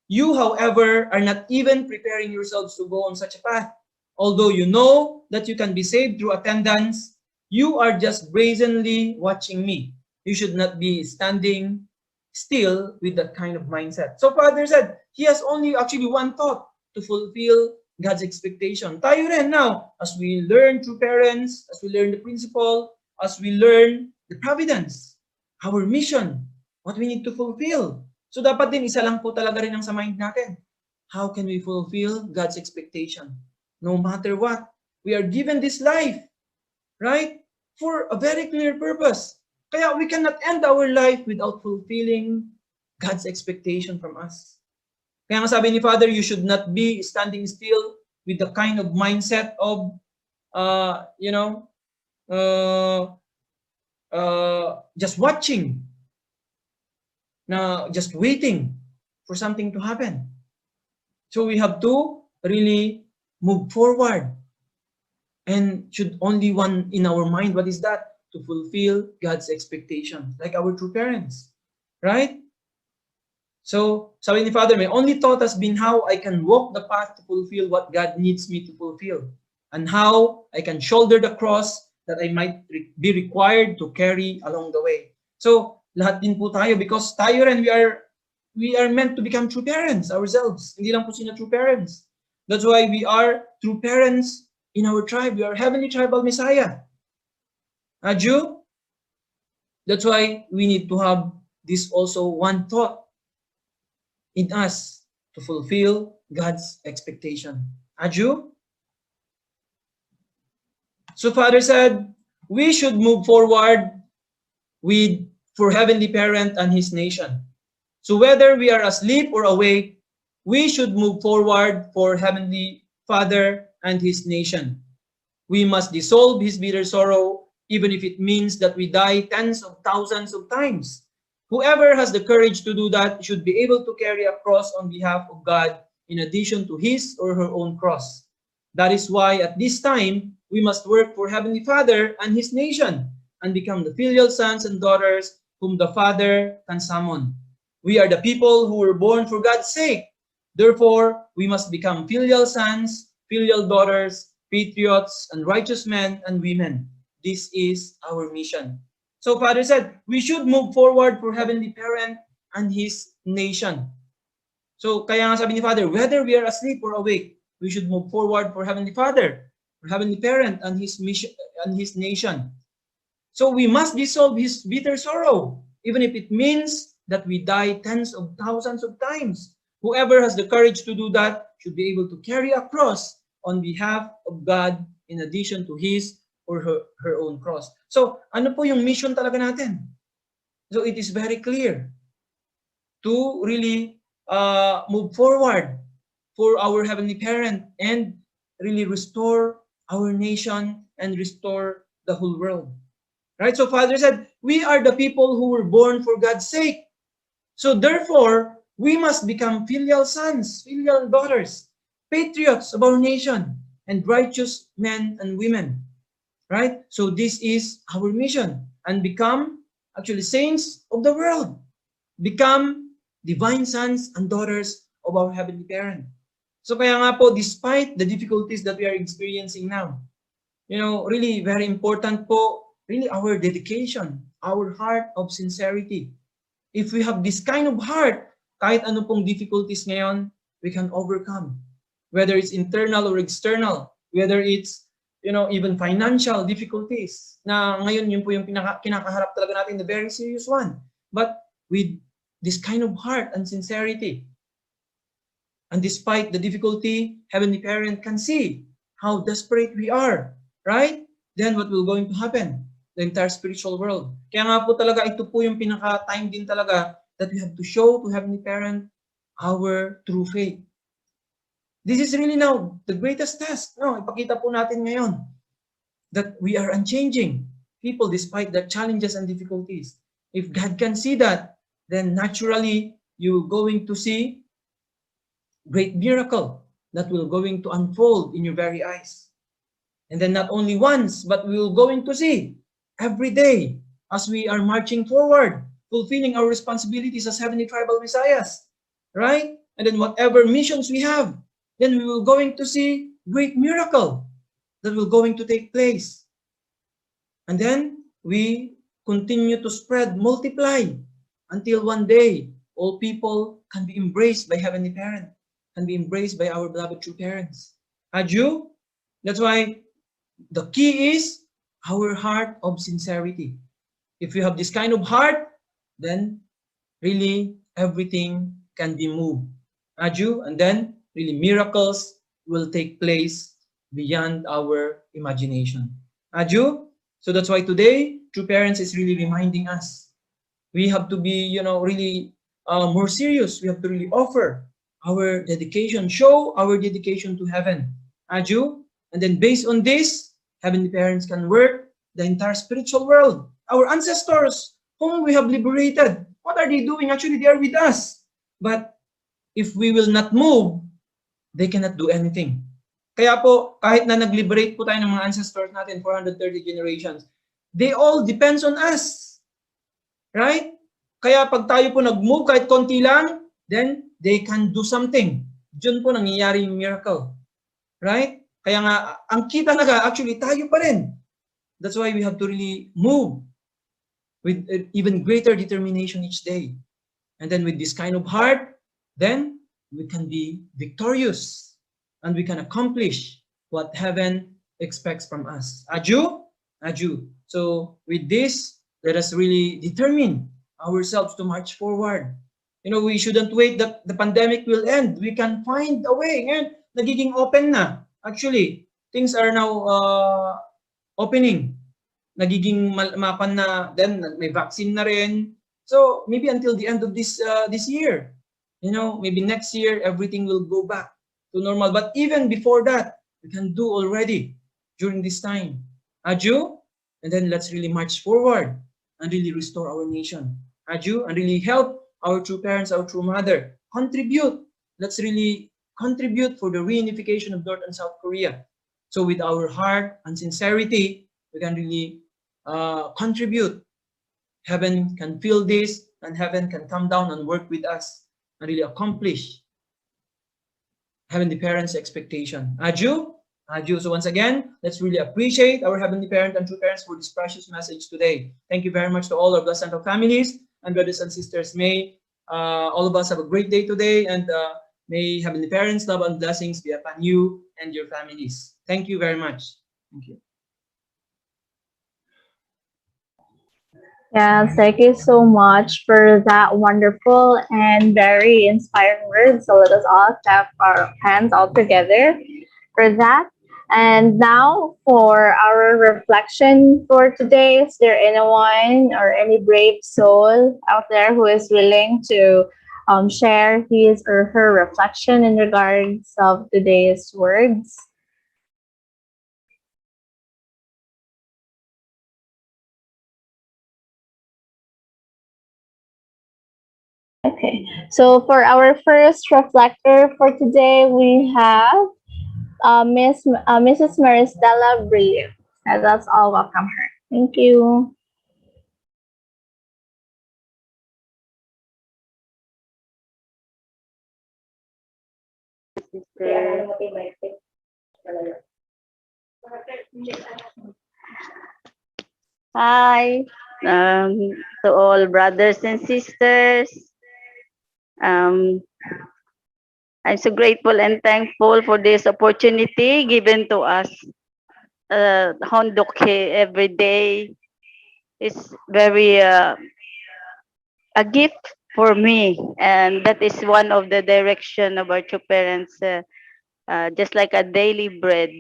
You, however, are not even preparing yourselves to go on such a path. Although you know that you can be saved through attendance, you are just brazenly watching me. You should not be standing still with that kind of mindset. So Father said, He has only actually one thought, to fulfill God's expectation. Tayo rin now, as we learn True Parents, as we learn the principle, as we learn the providence, our mission, what we need to fulfill. So dapat din, isa lang po talaga rin ang sa mind natin. How can we fulfill God's expectation? No matter what, we are given this life, right? For a very clear purpose. Kaya we cannot end our life without fulfilling God's expectation from us. Kaya nga sabi ni Father, you should not be standing still with the kind of mindset of, just watching, just waiting for something to happen. So we have to really move forward. And should only one in our mind, what is that? To fulfill God's expectation, like our true parents, right? So, sabi ni Father, my only thought has been how I can walk the path to fulfill what God needs me to fulfill, and how I can shoulder the cross that I might be required to carry along the way. So, lahat din po tayo, because tayo rin, we are meant to become true parents ourselves. Hindi lang po sila true parents. That's why we are true parents in our tribe. We are Heavenly Tribal Messiah. A Jew. That's why we need to have this also one thought in us to fulfill God's expectation. A Jew. So Father said, we should move forward for Heavenly Parent and His nation. So whether we are asleep or awake, we should move forward for Heavenly Father and His nation. We must dissolve His bitter sorrow, even if it means that we die tens of thousands of times. Whoever has the courage to do that should be able to carry a cross on behalf of God in addition to his or her own cross. That is why at this time, we must work for Heavenly Father and His nation and become the filial sons and daughters whom the Father can summon. We are the people who were born for God's sake. Therefore, we must become filial sons, filial daughters, patriots, and righteous men and women. This is our mission. So Father said, we should move forward for Heavenly Parent and His nation. So kaya nga sabi ni Father, whether we are asleep or awake, we should move forward for Heavenly Father, for Heavenly Parent and His mission and His nation. So we must dissolve His bitter sorrow, even if it means that we die tens of thousands of times. Whoever has the courage to do that should be able to carry a cross on behalf of God in addition to his or her own cross. So, ano po yung mission talaga natin? So, it is very clear to really move forward for our Heavenly Parent and really restore our nation and restore the whole world. Right? So, Father said, we are the people who were born for God's sake. So therefore, we must become filial sons, filial daughters, patriots of our nation, and righteous men and women. Right? So this is our mission. And become, actually, saints of the world. Become divine sons and daughters of our Heavenly Parent. So kaya nga po, despite the difficulties that we are experiencing now, really very important po, really our dedication, our heart of sincerity. If we have this kind of heart, kahit ano pong difficulties ngayon, we can overcome. Whether it's internal or external, whether it's, even financial difficulties, na ngayon yun po yung kinakaharap talaga natin, the very serious one. But with this kind of heart and sincerity, and despite the difficulty, Heavenly Parent can see how desperate we are, right? Then what will going to happen? The entire spiritual world. Kaya nga po talaga, ito po yung pinaka-time din talaga that we have to show to Heavenly Parent our true faith. This is really now the greatest test. No, ipakita po natin ngayon that we are unchanging people despite the challenges and difficulties. If God can see that, then naturally you're going to see great miracle that will going to unfold in your very eyes. And then not only once, but we will going to see every day as we are marching forward, fulfilling our responsibilities as Heavenly Tribal Messiahs, right? And then whatever missions we have, then we will going to see great miracle that will going to take place. And then we continue to spread, multiply, until one day all people can be embraced by Heavenly Parent, can be embraced by our beloved true parents. Had you? That's why the key is our heart of sincerity. If you have this kind of heart, then really everything can be moved. And then really miracles will take place beyond our imagination. So that's why today, True Parents is really reminding us. We have to be, really more serious. We have to really offer our dedication, show our dedication to heaven. And then based on this, Heavenly Parents can work the entire spiritual world. Our ancestors, whom we have liberated, what are they doing? Actually, they are with us. But if we will not move, they cannot do anything. Kaya po, kahit na nag-liberate po tayo ng mga ancestors natin, 430 generations, they all depends on us. Right? Kaya pag tayo po nag-move, kahit konti lang, then they can do something. Diyan po nangyayari yung miracle. Right? Kaya nga, ang key talaga, actually, tayo pa rin. That's why we have to really move with even greater determination each day. And then with this kind of heart, then we can be victorious and we can accomplish what heaven expects from us. Aju? Aju. So with this, let us really determine ourselves to march forward. You know, we shouldn't wait that the pandemic will end. We can find a way. Ngayon, nagiging open na. Actually, things are now opening. Nagiging mapan na, then may vaccine na rin. So maybe until the end of this year, you know, maybe next year, everything will go back to normal. But even before that, we can do already during this time. Aju, and then let's really march forward and really restore our nation. Aju, and really help our true parents, our true mother. Contribute. Let's really contribute for the reunification of North and South Korea. So with our heart and sincerity, we can really contribute. Heaven can feel this, and heaven can come down and work with us and really accomplish Heavenly Parents' expectation. Aju? Aju. So once again, let's really appreciate our Heavenly Parent and true parents for this precious message today. Thank you very much to all our blessed Central families and brothers and sisters. May all of us have a great day today, and may Heavenly Parents' love and blessings be upon you and your families. Thank you very much. Thank you. Yes, thank you so much for that wonderful and very inspiring words. So let us all clap our hands all together for that. And now for our reflection for today, is there anyone or any brave soul out there who is willing to share his or her reflection in regards of today's words? Okay, so for our first reflector for today, we have Mrs. Maristella Brio. And let's all welcome her. Thank you. Hi, to all brothers and sisters. I'm so grateful and thankful for this opportunity given to us. Hondoke every day is very a gift for me, and that is one of the direction of our two parents, just like a daily bread.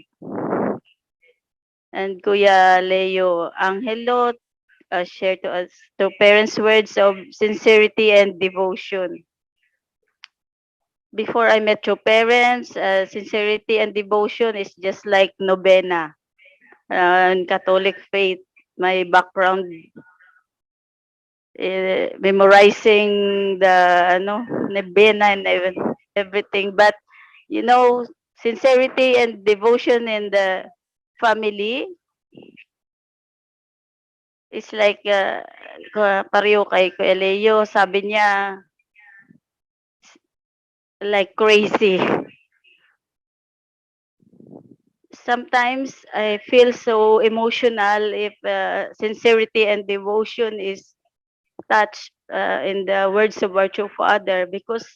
And Kuya Leo Angelo share to us to parents words of sincerity and devotion. Before I met your parents, sincerity and devotion is just like novena in Catholic faith. My background, memorizing the novena and everything. But you know, sincerity and devotion in the family is like pareho kay Kuya Leo, sabi niya, like crazy. Sometimes I feel so emotional if sincerity and devotion is touched in the words of our true Father, because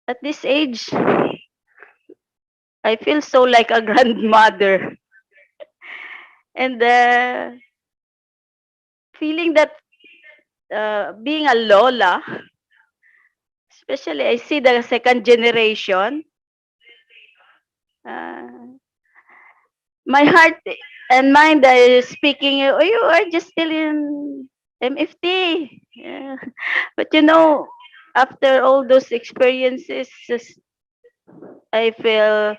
at this age, I feel so like a grandmother. And feeling that being a lola, especially I see the second generation, my heart and mind is speaking, oh, you are just still in MFT. Yeah. But you know, after all those experiences, I feel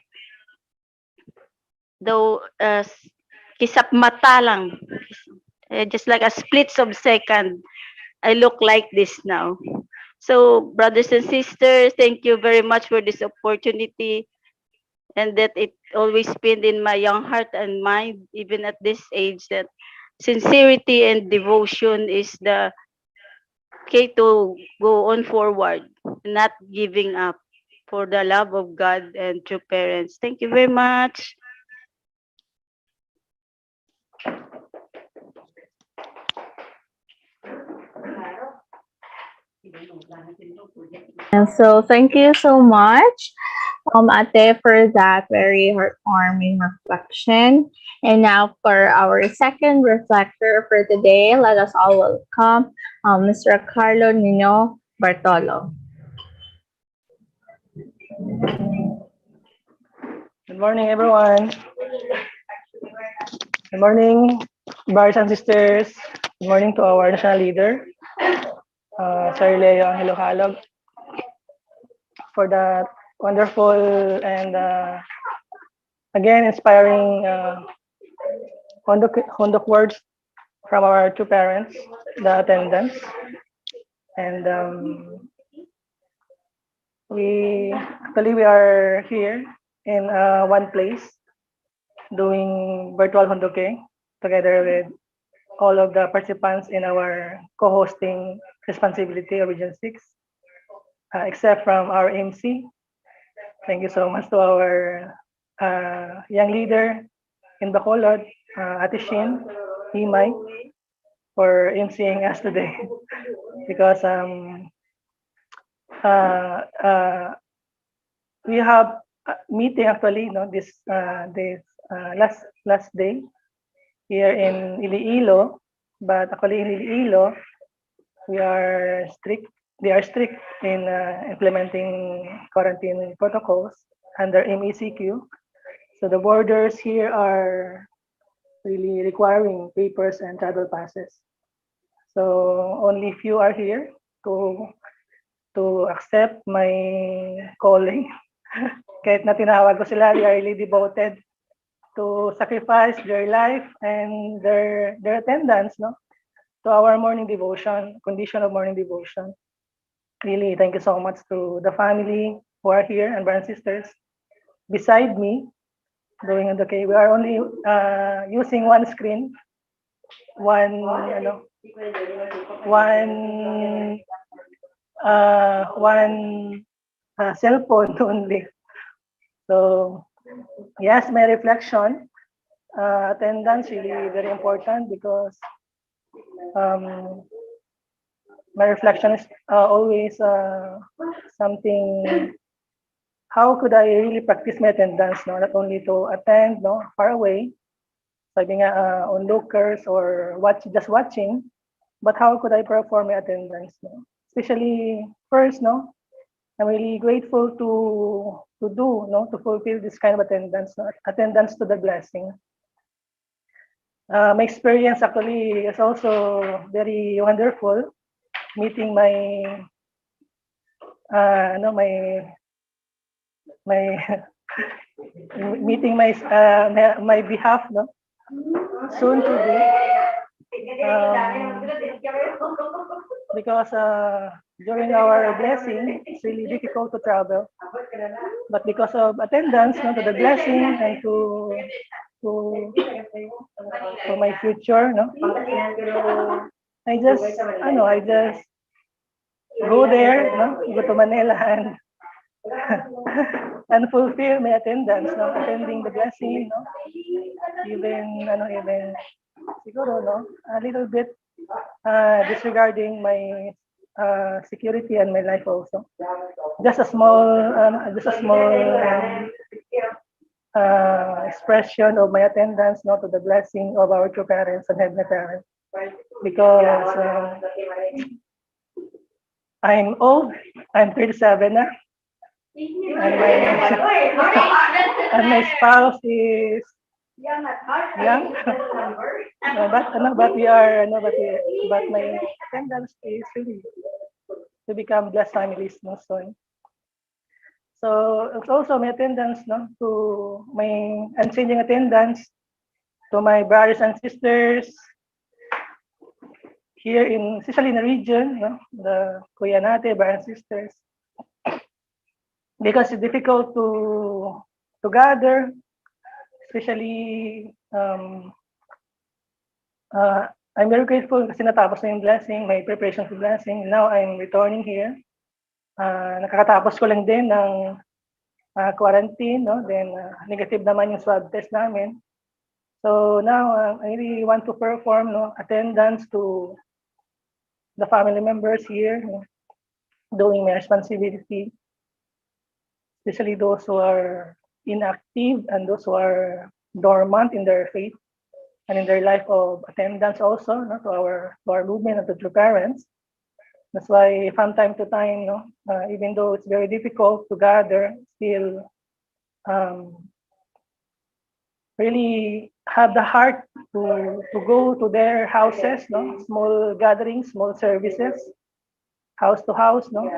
though kisap mata lang, just like a split of second, I look like this now. So brothers and sisters, thank you very much for this opportunity, and that it always been in my young heart and mind, even at this age, that sincerity and devotion is the key to go on forward. not giving up for the love of God and true parents. Thank you very much. And so thank you so much, Ate, for that very heartwarming reflection. And now for our second reflector for today, let us all welcome Mr. Carlo Nino Bartolo. Good morning, everyone. Good morning, brothers and sisters. Good morning to our national leader, Sir Leo Angelo Halog, for that wonderful and again inspiring Hondok words from our two parents, the attendants. And we are here in one place doing virtual Hondoke together with all of the participants in our co-hosting responsibility of Region 6, except from our MC. Thank you so much to our young leader in Bacolod, Ate Shin, Himay, for MCing us today. Because we have a meeting actually, this last day here in Iloilo, but actually in Iloilo, we are strict. They are strict in implementing quarantine protocols under MECQ. So the borders here are really requiring papers and travel passes. So only few are here to accept my calling. Kahit na tinawag ko sila, they are really devoted to sacrifice their life and their attendance, to our morning devotion, condition of morning devotion. Really, thank you so much to the family who are here and brothers and sisters beside me doing it. Okay, we are only using one screen, one cell phone only. So yes, my reflection, attendance really very important because my reflection is always something. How could I really practice my attendance? Not only to attend, far away, sabi nga onlookers or just watching, but how could I perform my attendance? Especially first, I'm really grateful to fulfill this kind of attendance, attendance to the blessing. My experience actually is also very wonderful, meeting my meeting my behalf, soon to be, because during our blessing it's really difficult to travel, but because of attendance, to the blessing and to my future, I just go there, go to Manila and and fulfill my attendance, attending the blessing, even siguro, a little bit disregarding my security and my life also. Just a small expression of my attendance, to the blessing of our two parents and heavenly parents, because I'm old. I'm 37 now. And my spouse is young. But my attendance is really to become blessed families, soon. So it's also my attendance, to my unchanging attendance to my brothers and sisters here especially in the region, the Kuya Nate, brothers and sisters. Because it's difficult to gather, especially I'm very grateful kasi natapos na yung blessing, my preparation for blessing. Now I'm returning here Nakakatapos ko lang din ng quarantine, no? Then negative naman yung swab test namin. So now I really want to perform, no, attendance to the family members here, no, doing my responsibility, especially those who are inactive and those who are dormant in their faith and in their life of attendance also, no, to our movement and to their parents. That's why from time to time, no, even though it's very difficult to gather, still really have the heart to go to their houses, no, small gatherings, small services, house to house, no,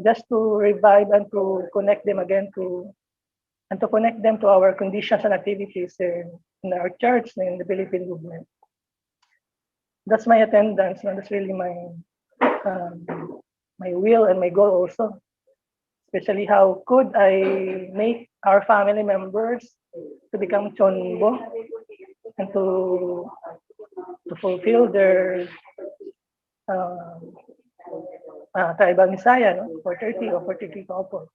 just to revive and to connect them again and to connect them to our conditions and activities in our church and in the Philippine movement. That's my attendance, no? That's really my my will and my goal also. Especially how could I make our family members to become chonbo and to fulfill their tribal misaya, no, for 30 or 43 couple.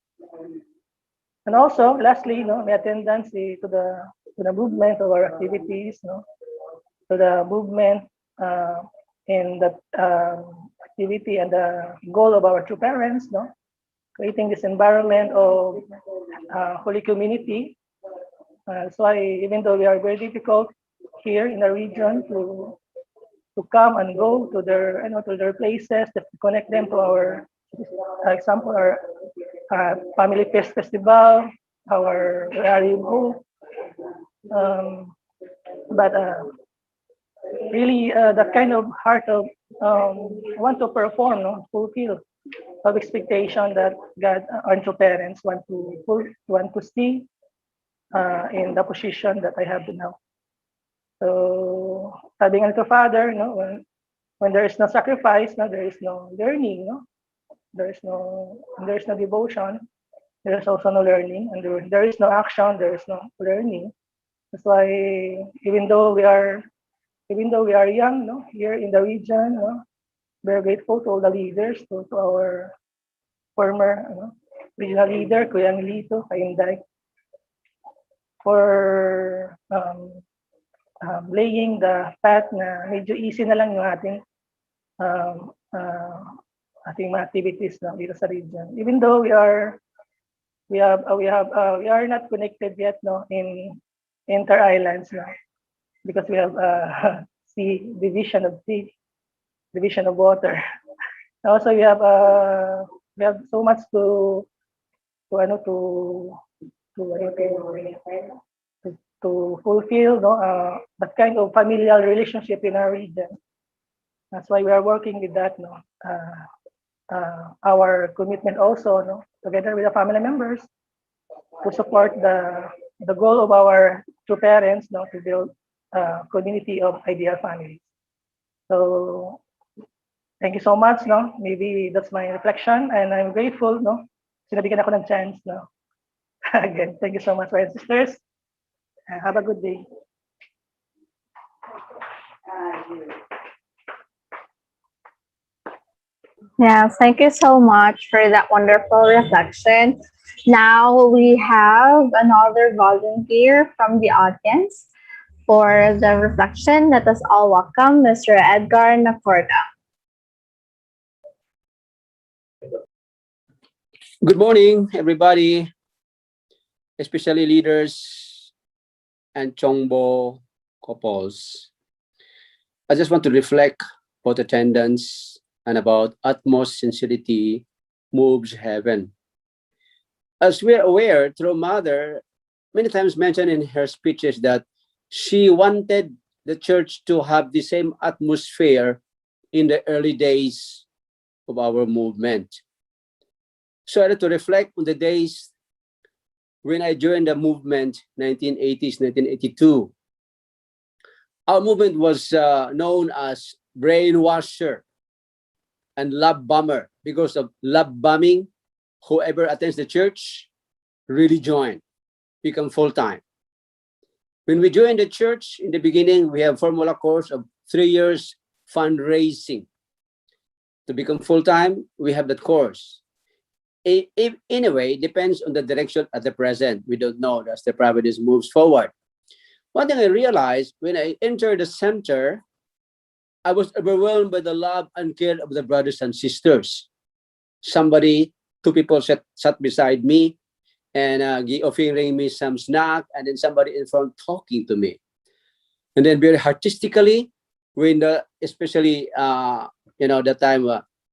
And also, lastly, no, my attendance to the movement of our activities, no, to the movement in the activity and the goal of our true parents, no, creating this environment of holy community. That's why even though we are very difficult here in the region to come and go to their, you know, to their places, to connect them to our, for example, our family festival, our Hope. But really, that kind of heart of want to perform, no, fulfill of expectation that God, our true parents want to see in the position that I have now. So, sabi nga nito, Father, no, when there is no sacrifice, no, there is no learning, no, there is no devotion, there is also no learning, and there is no action, there is no learning. That's why even though we are young, no, here in the region, no, we're grateful to all the leaders, to our former regional leader, Kuya Angelito, Kainday, for laying the path na medyo easy na lang yung ating mga activities, no, dito sa region. Even though we are not connected yet, no, in inter-islands, no, because we have division of water. Also, we have so much to fulfill, no, that kind of familial relationship in our region. That's why we are working with that, no. Our commitment also, no, together with the family members, to support the goal of our true parents, no, to build a community of ideal families. So thank you so much, no. Maybe that's my reflection, and I'm grateful, no. Sinabigyan ako ng chance, no. Again, thank you so much, brothers and sisters. Have a good day. Yeah, thank you so much for that wonderful reflection. Now we have another volunteer from the audience for the reflection. Let us all welcome Mr. Edgar Nacorda. Good morning, everybody, especially leaders and Chongbo couples. I just want to reflect about attendance and about utmost sincerity moves heaven. As we are aware, through Mother, many times mentioned in her speeches that she wanted the church to have the same atmosphere in the early days of our movement. So I had to reflect on the days when I joined the movement, 1980s, 1982. Our movement was known as brainwasher and love bomber. Because of love bombing, whoever attends the church really join, become full-time. When we joined the church, in the beginning, we have formula course of 3 years fundraising. to become full-time, we have that course. Anyway, depends on the direction at the present. We don't know as the providence moves forward. One thing I realized when I entered the center, I was overwhelmed by the love and care of the brothers and sisters. Two people sat beside me and offering me some snack, and then somebody in front talking to me. And then very artistically, when especially the time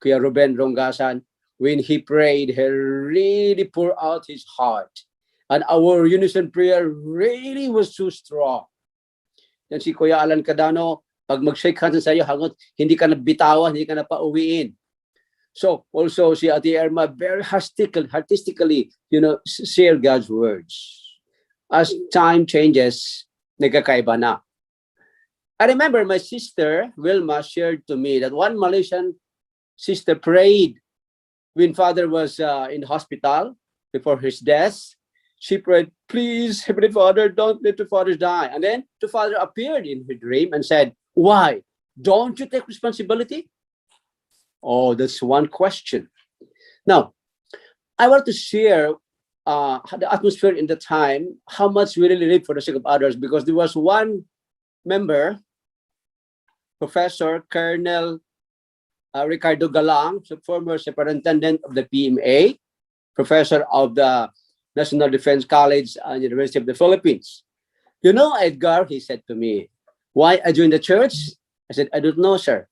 Kuya Ruben Rongasan, when he prayed, he really poured out his heart. And our unison prayer really was so strong. Yan si Kuya Alan Cadano, pag mag-shake hands sa'yo, hangot, hindi ka na bitawan, hindi ka na pauwiin. So also si Ate Irma very artistically, share God's words. As time changes, nagkakaiba na. I remember my sister, Wilma, shared to me that one Malaysian sister prayed when father was in the hospital before his death. She prayed, please, Heavenly Father, don't let the father die. And then the father appeared in her dream and said, why? Don't you take responsibility? Oh, that's one question. Now, I want to share the atmosphere in the time, how much we really live for the sake of others, because there was one member, Professor Colonel Ricardo Galang, former superintendent of the PMA, professor of the National Defense College and University of the Philippines. Edgar, he said to me, why I joined the church? I said, I don't know, sir.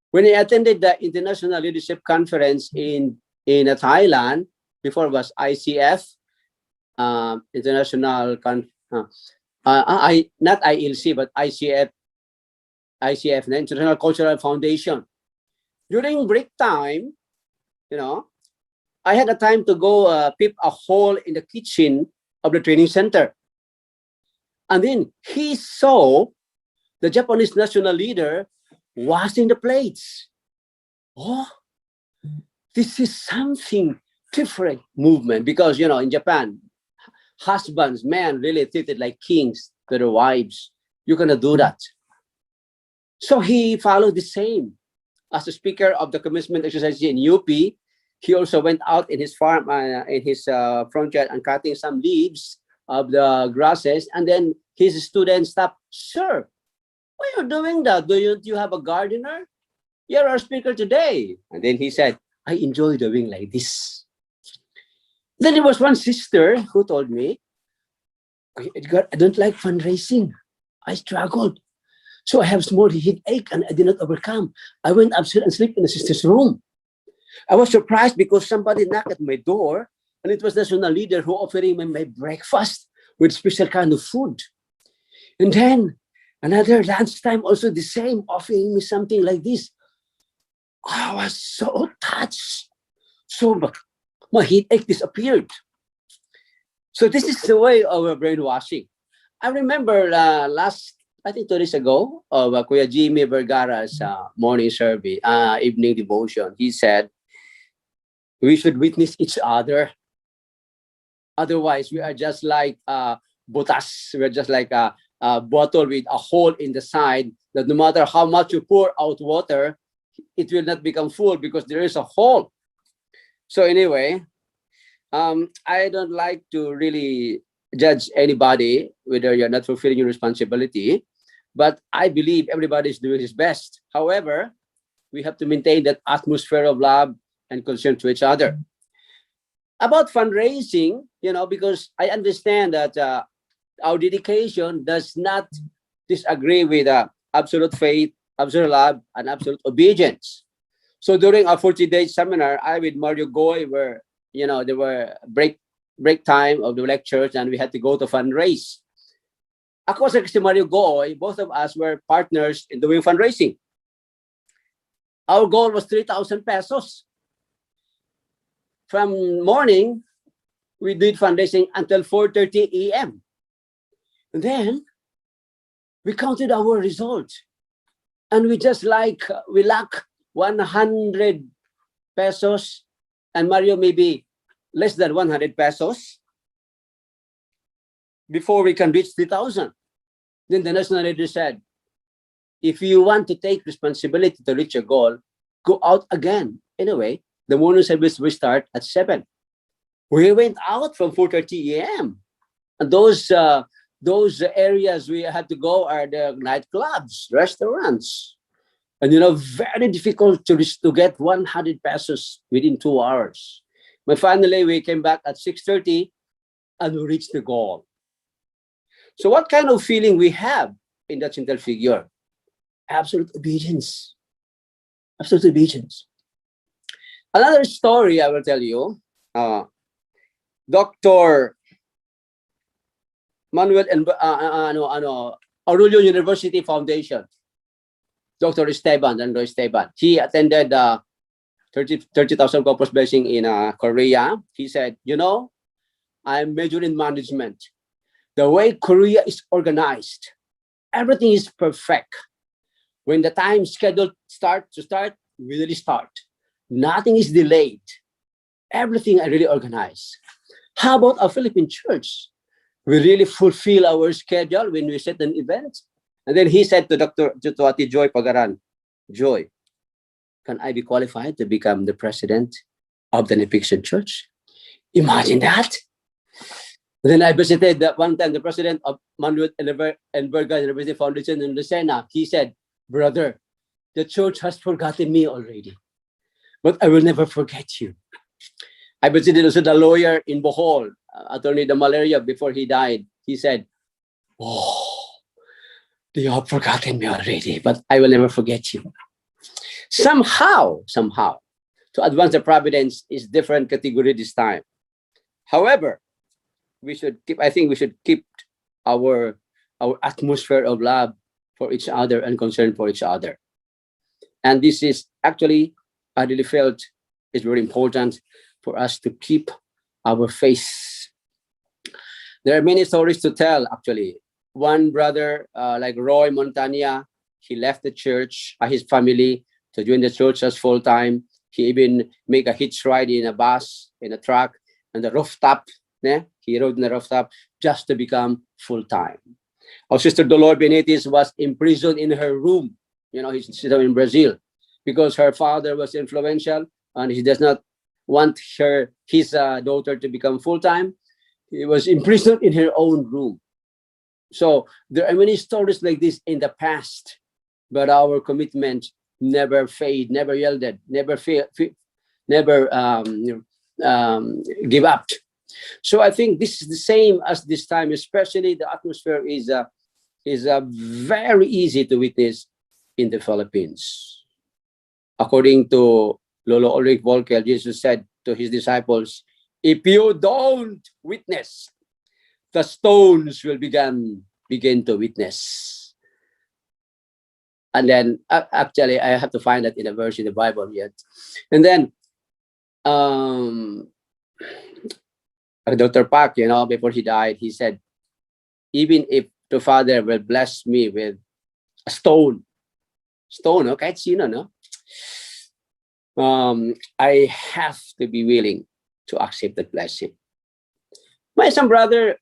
When I attended the International Leadership Conference in Thailand, before it was ICF, not ILC, but ICF, the International Cultural Foundation. During break time, I had a time to go peep a hole in the kitchen of the training center. And then he saw the Japanese national leader washing the plates. Oh, this is something different movement because, in Japan, husbands, men really treated like kings to their wives. You're going to do that. So he followed the same. As a speaker of the commencement exercise in UP, he also went out in his farm, in his front yard and cutting some leaves of the grasses. And then his students stopped, sir, why are you doing that? Do you have a gardener? You're our speaker today. And then he said, I enjoy doing like this. Then there was one sister who told me, Edgar, I don't like fundraising. I struggled. So I have small headache and I did not overcome. I went upstairs and slept in the sister's room. I was surprised because somebody knocked at my door and it was the national leader who offering me my breakfast with special kind of food. And then another lunchtime also the same, offering me something like this. I was so touched. So my headache disappeared. So this is the way of brainwashing. I remember I think 2 days ago, of Kuya Jimmy Vergara's morning survey, evening devotion. He said, we should witness each other. Otherwise, we are just like botas. We're just like a bottle with a hole in the side that no matter how much you pour out water, it will not become full because there is a hole. So anyway, I don't like to really judge anybody whether you're not fulfilling your responsibility, but I believe everybody is doing his best. However, we have to maintain that atmosphere of love and concern to each other. About fundraising, because I understand that our dedication does not disagree with absolute faith, absolute love, and absolute obedience. So during our 40-day seminar, I with Mario Goy were, there were break time of the lectures and we had to go to fundraise. Ako sa si Mario Goy, both of us were partners in doing fundraising. Our goal was 3,000 pesos. From morning, we did fundraising until 4:30 a.m. And then we counted our results. And we lack 100 pesos and Mario maybe less than 100 pesos before we can reach 3,000. Then the national leader said, if you want to take responsibility to reach your goal, go out again. Anyway, the morning service will start at 7. We went out from 4:30 a.m. And those areas we had to go are the nightclubs, restaurants. And very difficult to get 100 pesos within 2 hours. But finally, we came back at 6:30 and we reached the goal. So what kind of feeling we have in that central figure? Absolute obedience. Absolute obedience. Another story I will tell you. Dr. Manuel and Aurelio University Foundation. Dr. Esteban, he attended 30,000 couples blessing in Korea. He said, I'm majoring in management. The way Korea is organized, everything is perfect. When the time scheduled to start, we really start. Nothing is delayed. Everything are really organized. How about our Philippine church? We really fulfill our schedule when we set an event. And then he said to Ate Joy Pagaran, Joy, can I be qualified to become the president of the Nepiction Church? Imagine that. Then I visited one time the president of Manuel and Berga University Foundation in Lucena. He said, brother, the church has forgotten me already, but I will never forget you. I visited also the lawyer in Bohol, Attorney de Malaria, before he died. He said, they have forgotten me already, but I will never forget you. Somehow, to advance the providence is different category this time. However, we should keep our atmosphere of love for each other and concern for each other. And this is actually, I really felt it's very important for us to keep our faith. There are many stories to tell, actually. One brother, like Roy Montania, he left the church, his family, to join the church as full-time. He even made a hitch ride in a bus, in a truck, and the rooftop. He rode in the rooftop just to become full-time. Our sister Dolor Benitez was imprisoned in her room. She's in Brazil, because her father was influential and he does not want his daughter to become full-time. He was imprisoned in her own room. So there are many stories like this in the past, but our commitment never fade, never yielded, never give up. So I think this is the same as this time, especially the atmosphere is very easy to witness in the Philippines. According to Lolo Ulrich Volkel, Jesus said to his disciples, if you don't witness, the stones will begin to witness. And then actually I have to find that in a verse in the Bible yet. And then Dr. Pak, before he died, he said, even if the Father will bless me with a stone, kahit sino, no? I have to be willing to accept that blessing. My son brother,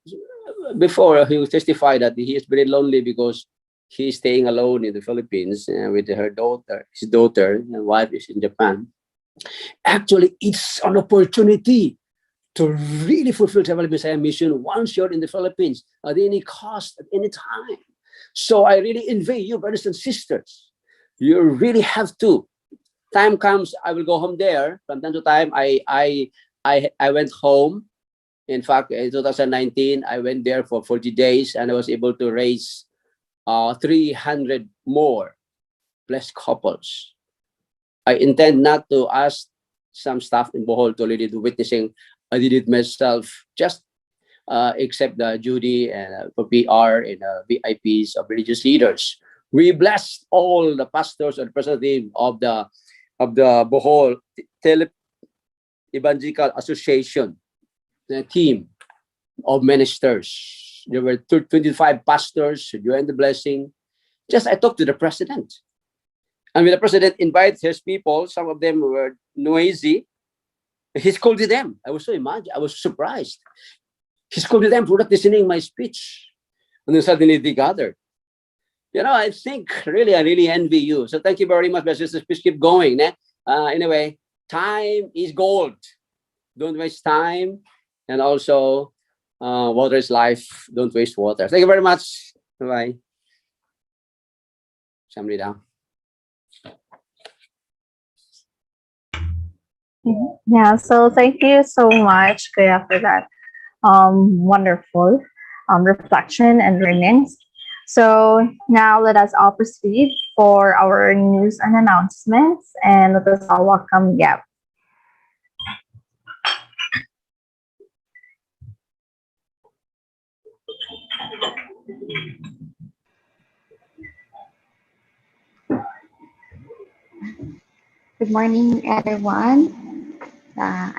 before, he testified that he is very lonely because he is staying alone in the Philippines with his daughter, and wife is in Japan. Actually, it's an opportunity to really fulfill Travel Messiah mission once you're in the Philippines at any cost, at any time. So I really envy you, brothers and sisters. You really have to. Time comes, I will go home there. From time to time, I went home. In fact, in 2019, I went there for 40 days and I was able to raise 300 more blessed couples. I intend not to ask some staff in Bohol to lead the witnessing. I did it myself, just except the Judy and for PR and VIPs of religious leaders. We blessed all the pastors and representatives of the Bohol Evangelical Association, the team of ministers. There were 25 pastors who joined the blessing. I talked to the president. And when the president invited his people, some of them were noisy. He scolded them. I was surprised. He scolded them for not listening to my speech. And then suddenly they gathered. I think really, I really envy you. So thank you very much, my sisters. Please keep going. Anyway, time is gold. Don't waste time. And also, water is life. Don't waste water. Thank you very much. Bye-bye. Somebody down. Yeah, so thank you so much, Kuya, for that wonderful reflection and learnings. So now let us all proceed for our news and announcements, and let us all welcome Gab. Good morning, everyone.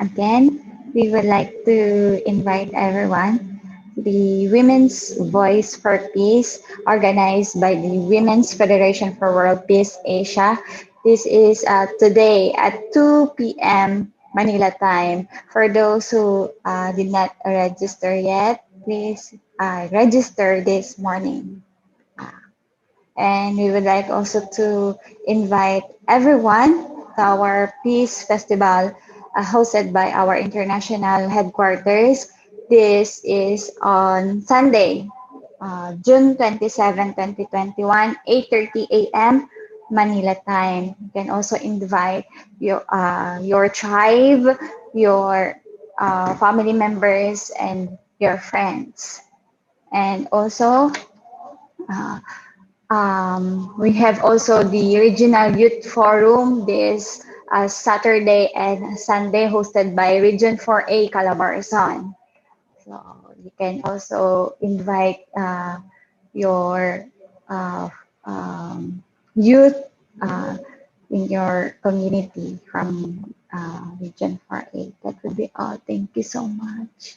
Again, we would like to invite everyone to the Women's Voice for Peace, organized by the Women's Federation for World Peace Asia. This is today at 2 p.m. Manila time. For those who did not register yet, please register this morning. And we would like also to invite everyone to our Peace Festival hosted by our international headquarters. This is on Sunday, June 27, 2021, 8:30 a.m. Manila time. You can also invite your tribe, your family members, and your friends. And also, uh, we have also the Regional Youth Forum this Saturday and Sunday hosted by Region 4A Calabarzon. So you can also invite your uh, youth uh, in your community from Region 4A. That would be all. Thank you so much.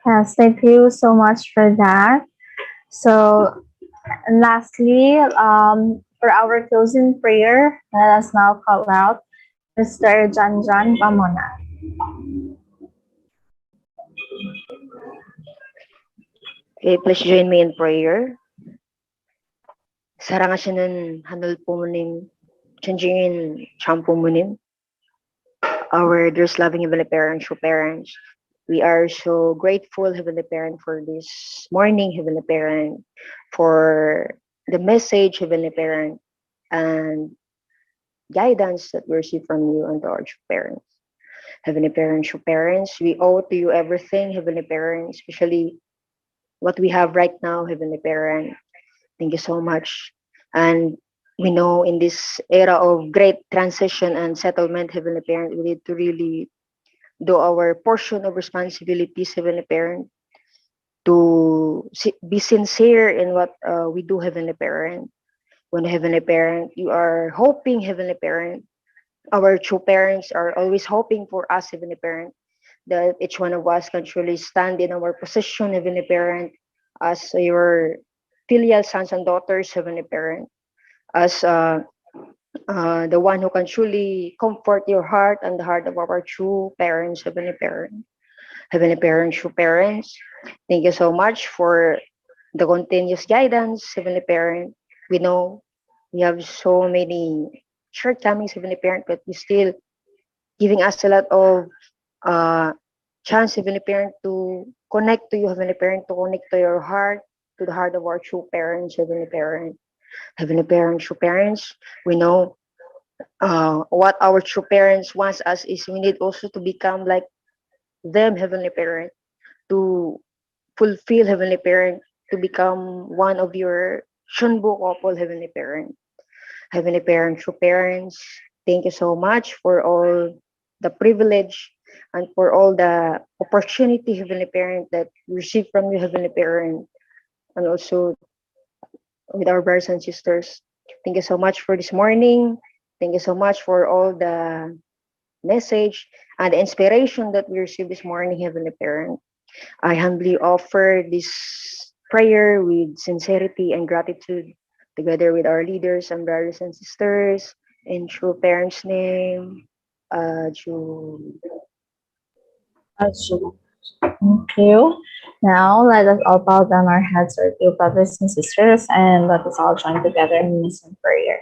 Yes, thank you so much for that. So lastly, for our closing prayer, let us now call out Mr. Janjan Pamona. Okay, please join me in prayer. 사랑하시는 하늘 부모님, 천지인 참 부모님, our dearest loving Heavenly Parents, true parents, we are so grateful, Heavenly Parent, for this morning, Heavenly Parent, for the message, Heavenly Parent, and guidance that we receive from you and our true parents. Heavenly Parents, true parents, we owe to you everything, Heavenly Parent, especially what we have right now, Heavenly Parent. Thank you so much. And we know in this era of great transition and settlement, Heavenly Parent, we need to really do our portion of responsibilities, Heavenly Parent, to be sincere in what we do, Heavenly Parent. When Heavenly Parent, you are hoping, Heavenly Parent, our true parents are always hoping for us, Heavenly Parent, that each one of us can truly stand in our position, Heavenly Parent, as your filial sons and daughters, Heavenly Parent, as the one who can truly comfort your heart and the heart of our true parents, Heavenly Parent. Heavenly Parents, true parents, thank you so much for the continuous guidance, Heavenly Parent. We know we have so many shortcomings, Heavenly Parent, but you still giving us a lot of chance, Heavenly Parent, to connect to you, Heavenly Parent, to connect to your heart, to the heart of our true parents, Heavenly Parent. Heavenly Parents, true parents, we know what our true parents wants us is we need also to become like them, Heavenly Parent, to fulfill, Heavenly Parent, to become one of your Shunbu couple, Heavenly Parent. Heavenly Parent, true parents, thank you so much for all the privilege and for all the opportunity, Heavenly Parent, that we receive from you, Heavenly Parent, and also with our brothers and sisters. Thank you so much for this morning. Thank you so much for all the message and the inspiration that we received this morning, Heavenly Parent. I humbly offer this prayer with sincerity and gratitude together with our leaders and brothers and sisters in true parents' name. True. True. Thank you. Now let us all bow down our heads, our dear brothers and sisters, and let us all join together in unison prayer.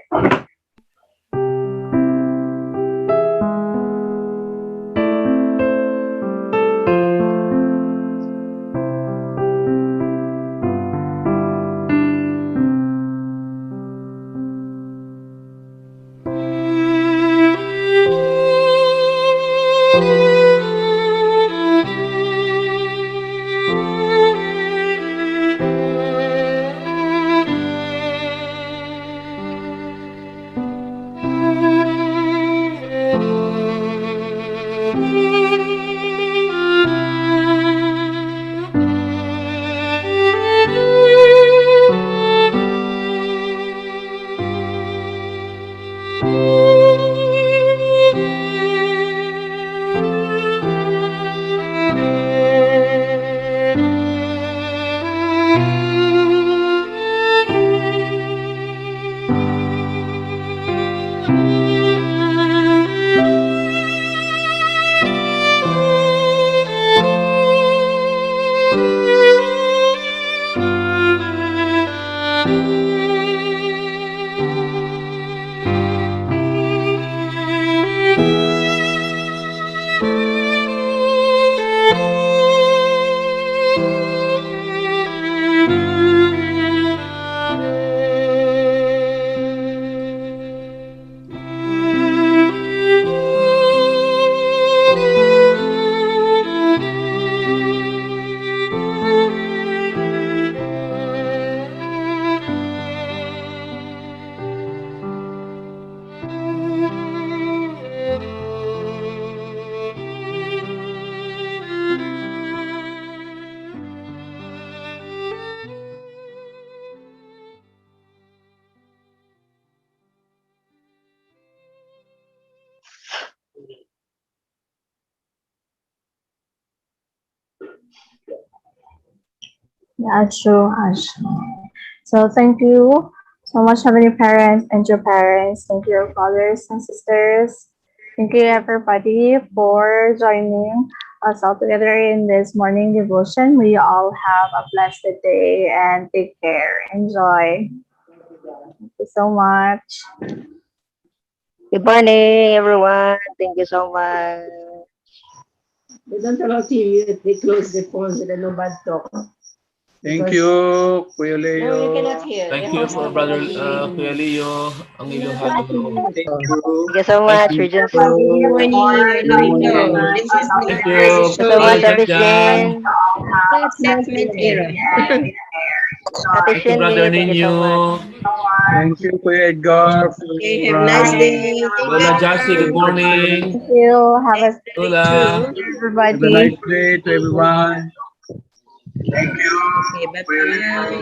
Ashu, Ashu. So thank you so much, Heavenly Parents and your parents. Thank you, your brothers and sisters. Thank you, everybody, for joining us all together in this morning devotion. We all have a blessed day and take care. Enjoy. Thank you so much. Good morning, everyone. Thank you so much. They don't allow TV if they close the phone so that nobody talk. Thank you, Kuya Leo. No, you cannot hear. Thank The you host for will Brother not be- Kuya Leo, ang inyong halo-loob. Thank you. Thank you so much, Regent. Good morning, Lino. This is the Thank you, Thank you so much, Brother Ate Jan. Shin. assessment era. Ate Thank you, Shin, Brother thank you so Ninyo. much. Thank you, Kuya Edgar. Okay, have a nice day. Lola Jassy, good morning. Thank you. Have a Lola. Have a everybody. nice day to everyone. Thank you. Okay, bye-bye.